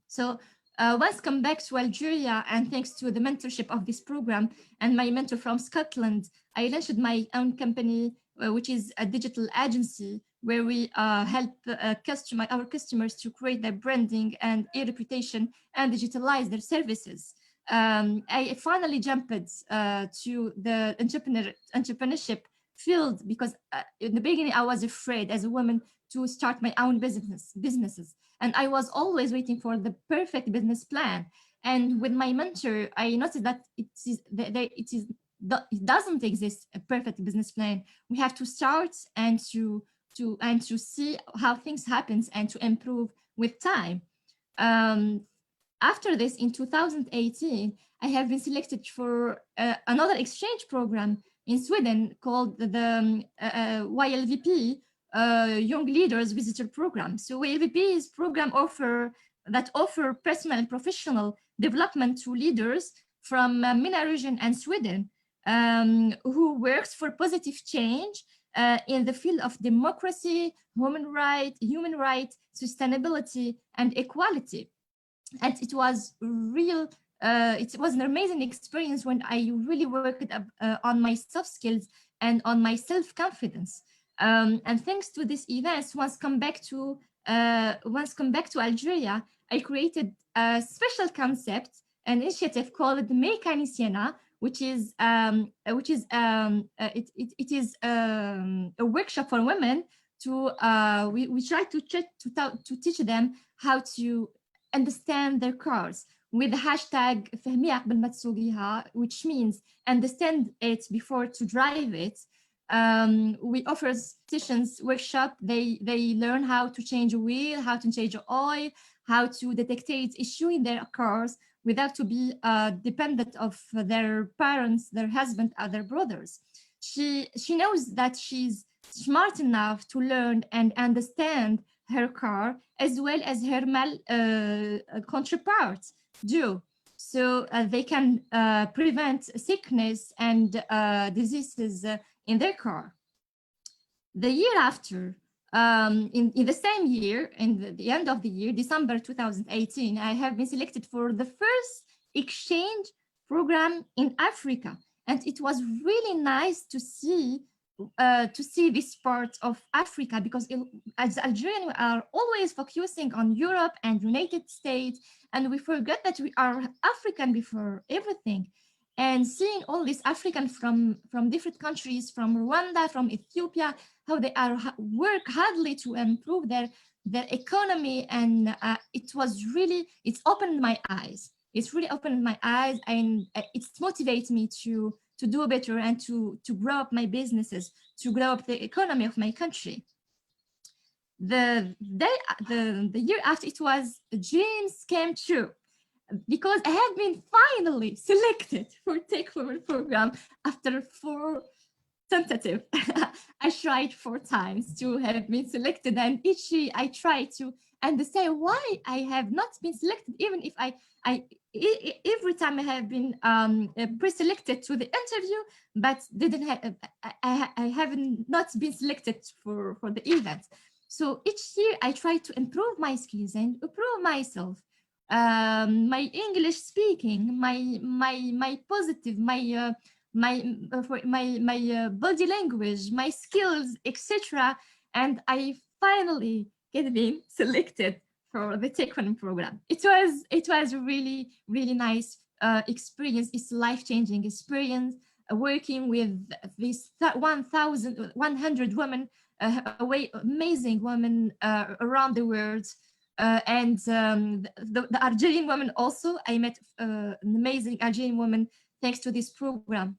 So once come back to Algeria, and thanks to the mentorship of this program and my mentor from Scotland, I launched my own company, which is a digital agency where we help our customers to create their branding and reputation and digitalize their services. I finally jumped to the entrepreneurship field, because in the beginning I was afraid as a woman to start my own businesses, and I was always waiting for the perfect business plan. And with my mentor, I noticed that it doesn't exist a perfect business plan. We have to start and to see how things happen and to improve with time. After this, in 2018, I have been selected for another exchange program in Sweden called the YLVP, Young Leaders Visitor Program. So YLVP is program offer personal and professional development to leaders from MENA region and Sweden, who works for positive change in the field of democracy, human rights, sustainability, and equality. And it was an amazing experience when I really worked on my soft skills and on my self-confidence. And thanks to these events, once come back to Algeria, I created a special concept, an initiative called Mécaniciana, which is a workshop for women. We try to teach them how to understand their cars with the hashtag فهميها قبل ما تسوقيها, which means understand it before to drive it. We offer sessions, workshop. They learn how to change a wheel, how to change oil, how to detect issue in their cars without to be dependent of their parents, their husband, or their brothers. She knows that she's smart enough to learn and understand her car, as well as her male counterparts do. So they can prevent sickness and diseases in their car. The year after, in the same year, in the end of the year, December 2018, I have been selected for the first exchange program in Africa. And it was really nice to see this part of Africa, because as Algerians, we are always focusing on Europe and United States, and we forget that we are African before everything. And seeing all these Africans from different countries, from Rwanda, from Ethiopia, how they are work hardly to improve their economy, and it's opened my eyes. It's really opened my eyes, and it's motivates me to do better and to grow up my businesses, to grow up the economy of my country. The year after, it was dreams came true, because I have been finally selected for Take Forward program after 4 tentative. I tried 4 times to have been selected, and each year I tried to understand why I have not been selected, even if every time I have been pre-selected to the interview, but didn't have I haven't not been selected for the event. So each year I try to improve my skills and improve myself. My English speaking, my positive, my body language, my skills, etc. And I finally get been selected for the Taekwondo program. It was a really nice experience. It's life-changing experience, working with these 1,100 women, amazing women around the world. And the Algerian women also, I met an amazing Algerian woman thanks to this program.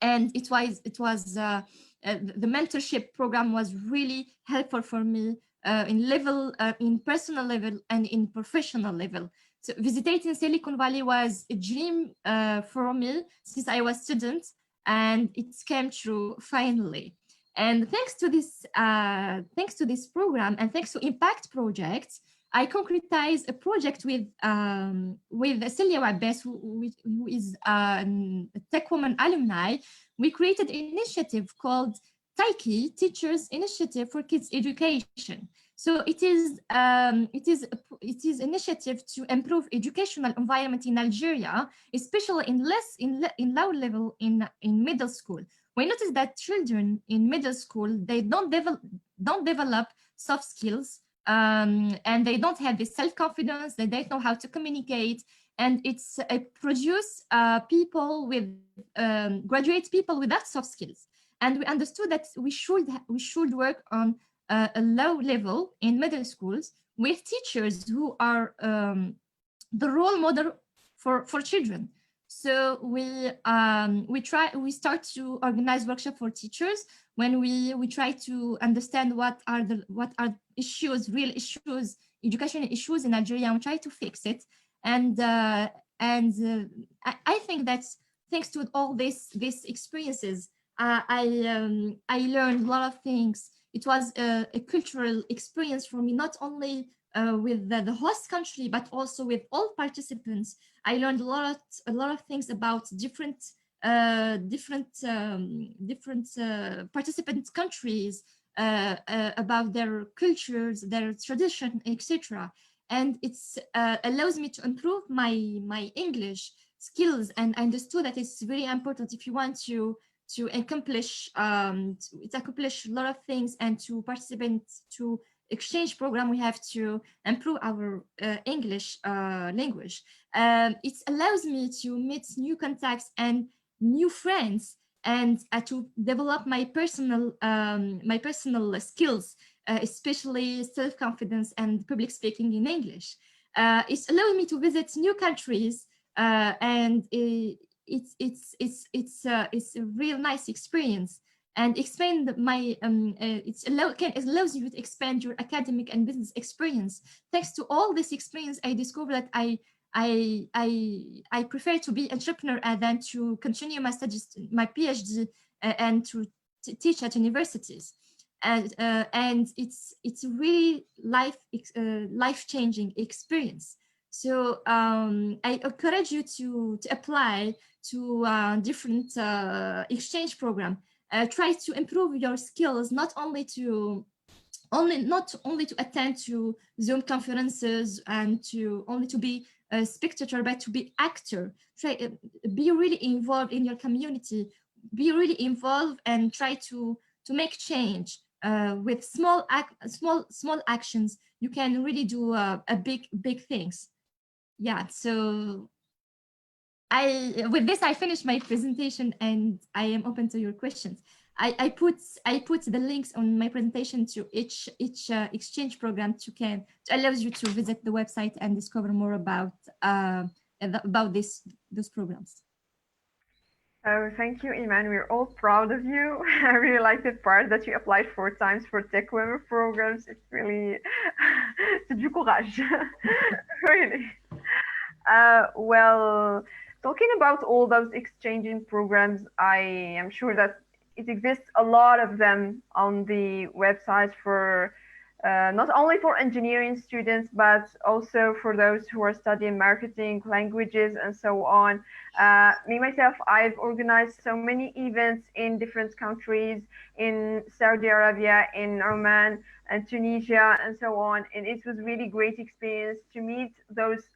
And it was the mentorship program was really helpful for me in personal level and in professional level. So visiting Silicon Valley was a dream for me since I was a student, and it came true finally. And thanks to this program, and thanks to impact projects, I concretized a project with Celia Wabbes, who is a Tech Woman alumni. We created an initiative called Taiki, Teachers Initiative for Kids Education. So it is initiative to improve educational environment in Algeria, especially in low level in middle school. We noticed that children in middle school, they don't develop soft skills, and they don't have the self-confidence, they don't know how to communicate, and it's produce people with graduate people without soft skills. And we understood that we should work on a low level in middle schools with teachers who are the role model for children. So we start to organize workshop for teachers when we try to understand what are issues, real issues, educational issues in Algeria, and we try to fix it. And I think that thanks to all these experiences, I learned a lot of things. It was a cultural experience for me, not only with the host country, but also with all participants. I learned a lot of things about different participant countries, about their cultures, their tradition, etc. And it's allows me to improve my English skills, and I understood that it's very important if you want to accomplish a lot of things and to participate to exchange program. We have to improve our English language. It allows me to meet new contacts and new friends, and to develop my personal skills, especially self-confidence and public speaking in English. It's allowed me to visit new countries, and it's a real nice experience, and expand my it allows you to expand your academic and business experience. Thanks to all this experience, I discovered that I prefer to be entrepreneur than to continue my studies, my PhD, and to teach at universities. and it's really life-changing experience. So I encourage you to apply to different exchange program. Try to improve your skills, not only to attend to Zoom conferences and to only to be a spectator, but to be actor. Try be really involved in your community. Be really involved and try to make change with small actions. You can really do a big things. Yeah. So with this I finish my presentation and I am open to your questions. I put the links on my presentation to each exchange program to allows you to visit the website and discover more about those programs. Oh, thank you, Iman. We're all proud of you. I really like the part that you applied 4 times for Tech Women programs. It's really, c'est du courage, really. Well, talking about all those exchanging programs, I am sure that it exists a lot of them on the website for not only for engineering students, but also for those who are studying marketing, languages, and so on. Me, myself, I've organized so many events in different countries, in Saudi Arabia, in Oman, and Tunisia, and so on. And it was really great experience to meet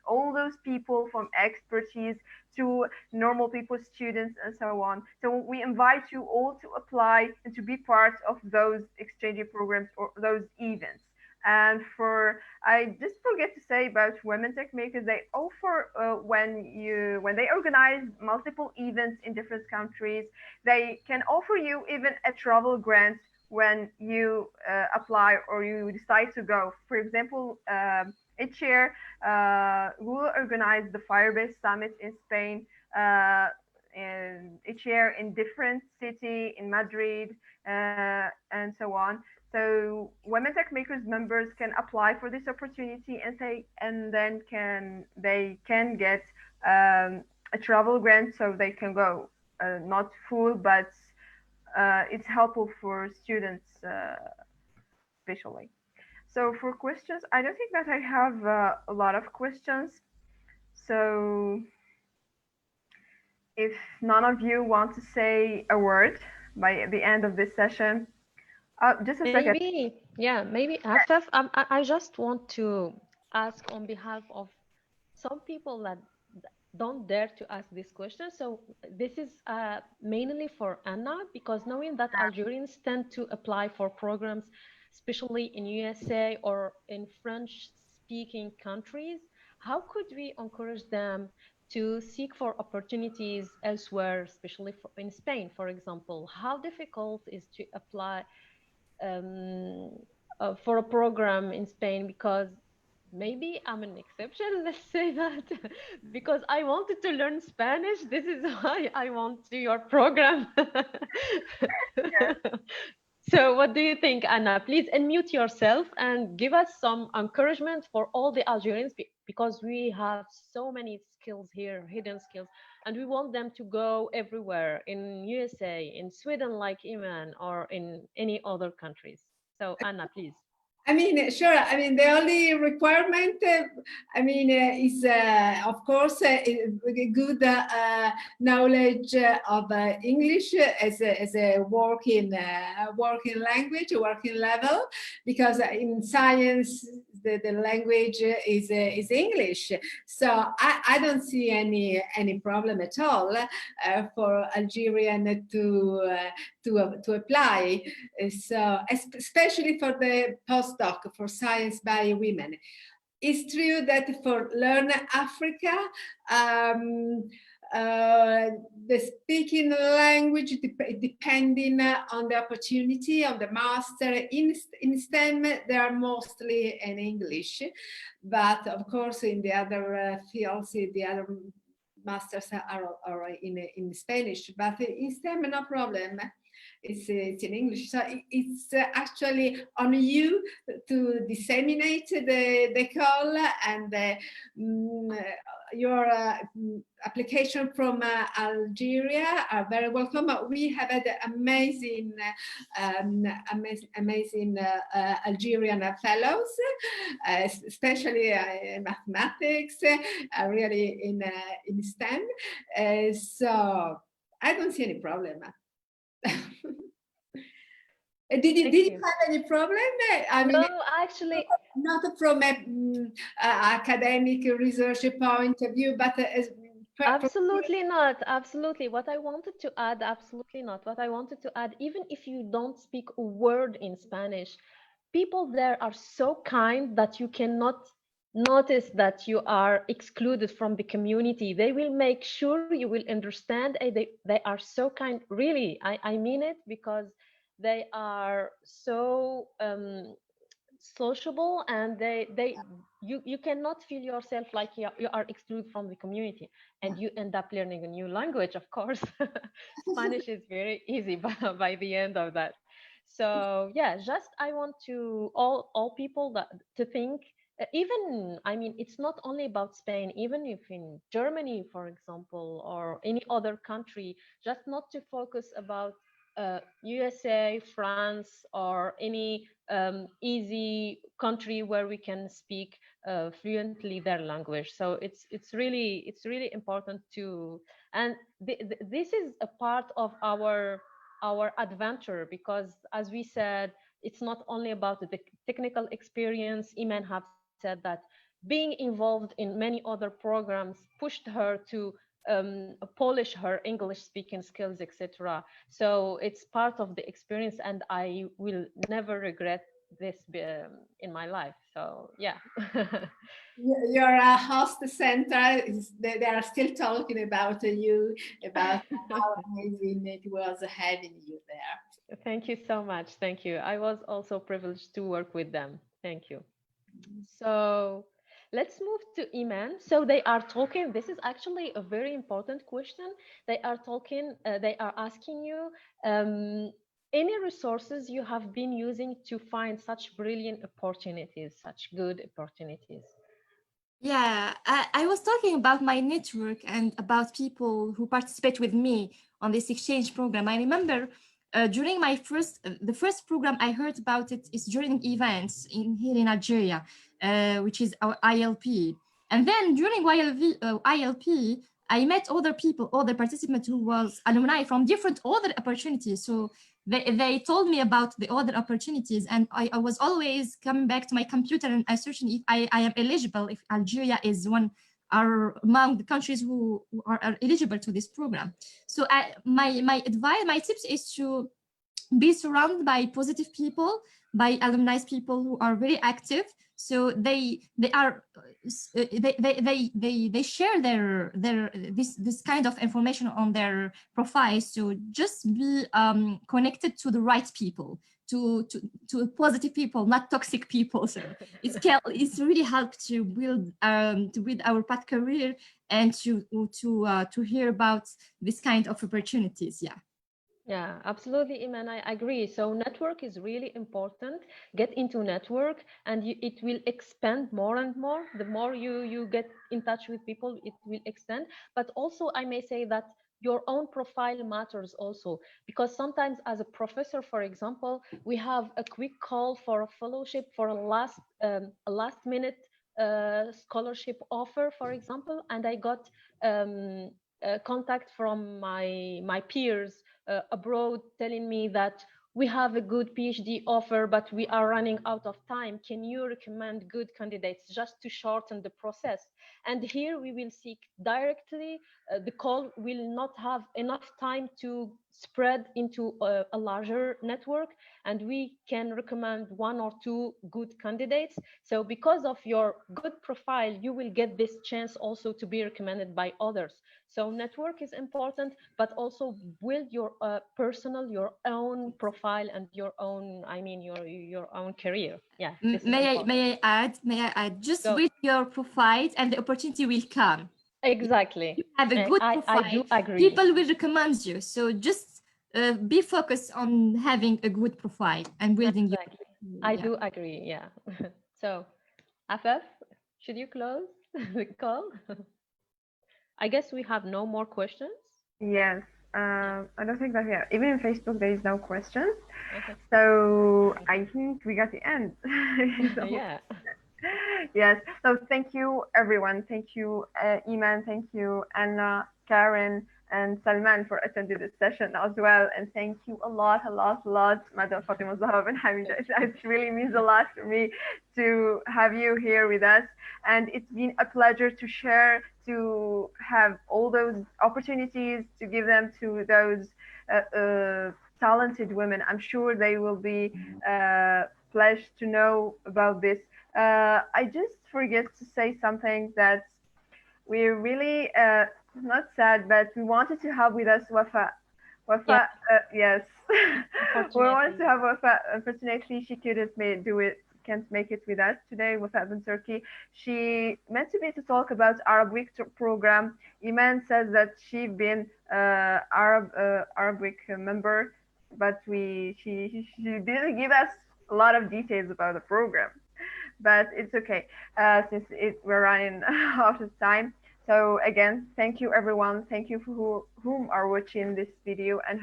all those people from expertise to normal people, students, and so on. So we invite you all to apply and to be part of those exchange programs or those events. And I just forget to say about Women Tech Makers, they offer when they organize multiple events in different countries, they can offer you even a travel grant when you apply or you decide to go. For example, each year we will organize the Firebase Summit in Spain. And each year in different city in Madrid and so on. So Women Tech Makers members can apply for this opportunity and then they can get a travel grant so they can go. Not full, but it's helpful for students especially. So for questions, I don't think that I have a lot of questions. So if none of you want to say a word by the end of this session, just a second. Maybe Afaf, I just want to ask on behalf of some people that don't dare to ask this question. So this is mainly for Anna, because knowing that Algerians tend to apply for programs, especially in USA or in French-speaking countries, how could we encourage them to seek for opportunities elsewhere, especially in Spain, for example? How difficult is to apply um, for a program in Spain? Because maybe I'm an exception, let's say that, because I wanted to learn Spanish. This is why I want to your program. So what do you think, Anna? Please unmute yourself and give us some encouragement for all the Algerians, because we have so many skills here, hidden skills, and we want them to go everywhere in USA, in Sweden, like Iman, or in any other countries. So Anna, please. I mean, sure. I mean, the only requirement, is of course a good knowledge of English as a working language, working level, because in science the language is English. So I don't see any problem at all for Algerian to apply. So especially for the postdoc for science by women. It's true that for Learn Africa, the speaking language, depending on the opportunity, on the master in STEM, they are mostly in English. But of course, in the other fields, the other masters are in Spanish. But in STEM, no problem. it's in English. So it's actually on you to disseminate the call, and your application from Algeria are very welcome. We have had amazing Algerian fellows, especially mathematics, really in STEM. So I don't see any problem. Did you have any problem? I mean, No, actually, not from a academic research point of view, but as absolutely not. Absolutely. What I wanted to add, absolutely not. What I wanted to add, even if you don't speak a word in Spanish, people there are so kind that you cannot notice that you are excluded from the community. They will make sure you will understand. They are so kind. Really, I mean it, because they are so sociable, and you cannot feel yourself like you are excluded from the community, and you end up learning a new language, of course. Spanish is very easy by the end of that. So yeah, just I want to all people that to think, even, I mean, it's not only about Spain, even if in Germany, for example, or any other country, just not to focus about USA, France, or any easy country where we can speak fluently their language. So it's really important to, and this is a part of our adventure, because as we said, it's not only about the technical experience. Iman have said that being involved in many other programs pushed her to polish her English speaking skills, etc. So it's part of the experience, and I will never regret this in my life. So yeah. your host center they are still talking about you, about how amazing it was having you there. Thank you so much. Thank you. I was also privileged to work with them. Thank you. So let's move to Iman. So they are talking, this is actually a very important question. They are talking, they are asking you any resources you have been using to find such brilliant opportunities, such good opportunities. Yeah, I was talking about my network and about people who participate with me on this exchange program. I remember during the first program I heard about it is during events here in Algeria, which is our ILP. And then during ILP, I met other people, other participants who was alumni from different other opportunities. So they told me about the other opportunities, and I was always coming back to my computer and I searching if I am eligible, if Algeria is one are among the countries who are eligible to this program. So my advice, my tips is to be surrounded by positive people, by alumni people who are very active. So they share their this kind of information on their profiles. So just be connected to the right people, to positive people, not toxic people. So it's really helped to build our path career and to hear about this kind of opportunities. Yeah. Yeah, absolutely, Iman. I agree. So network is really important. Get into network, and it will expand more and more. The more you get in touch with people, it will extend. But also, I may say that your own profile matters also, because sometimes as a professor, for example, we have a quick call for a fellowship, for a last minute scholarship offer, for example, and I got contact from my peers abroad telling me that we have a good PhD offer, but we are running out of time. Can you recommend good candidates just to shorten the process? And here we will seek directly. The call will not have enough time to spread into a larger network, and we can recommend one or two good candidates. So because of your good profile, you will get this chance also to be recommended by others. So network is important, but also build your your own profile and your own, I mean, your own career. Yeah. May I add, just So, with your profile and the opportunity will come. exactly. You have a good profile. I do agree. People will recommend you. So just be focused on having a good profile and building Exactly. I do agree. Yeah. So, Afaf, should you close the call? I guess we have no more questions. Yes. I don't think that we have. Even in Facebook, there is no questions. Okay. So I think we got the end. So, Yeah. yes. So thank you, everyone. Thank you, Iman. Thank you, Anna, Karen, and Salman for attending this session as well. And thank you a lot, Madam Fatima.Z and Hamida. It really means a lot for me to have you here with us. And it's been a pleasure to share, to have all those opportunities, to give them to those talented women. I'm sure they will be pleased to know about this. I just forget to say something that we're really not sad, but we wanted to have with us Wafa. Yeah. Yes, we wanted to Unfortunately. have Wafa. Unfortunately, she couldn't do it. Can't make it with us today. Wafa in Turkey. She meant to be to talk about Arab Week program. Iman says that she been Arab Week member, but she didn't give us a lot of details about the program, but it's okay since we're running out of time. So again, thank you everyone. Thank you for whom are watching this video, and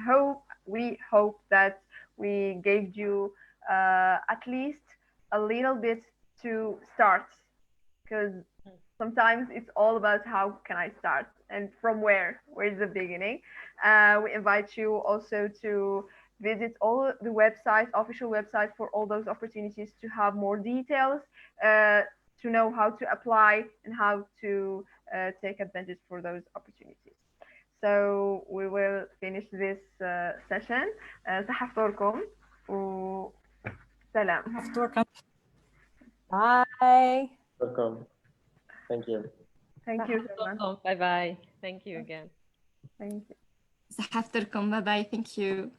we hope that we gave you at least a little bit to start, because sometimes it's all about how can I start and from where's the beginning. We invite you also to visit all the websites, official websites for all those opportunities to have more details, to know how to apply and how to take advantage for those opportunities. So we will finish this session. تحفظكم وسلام. Bye. Welcome. Thank you. Thank you, Salman. Bye bye. Thank you again. Thank you. Bye bye. Thank you.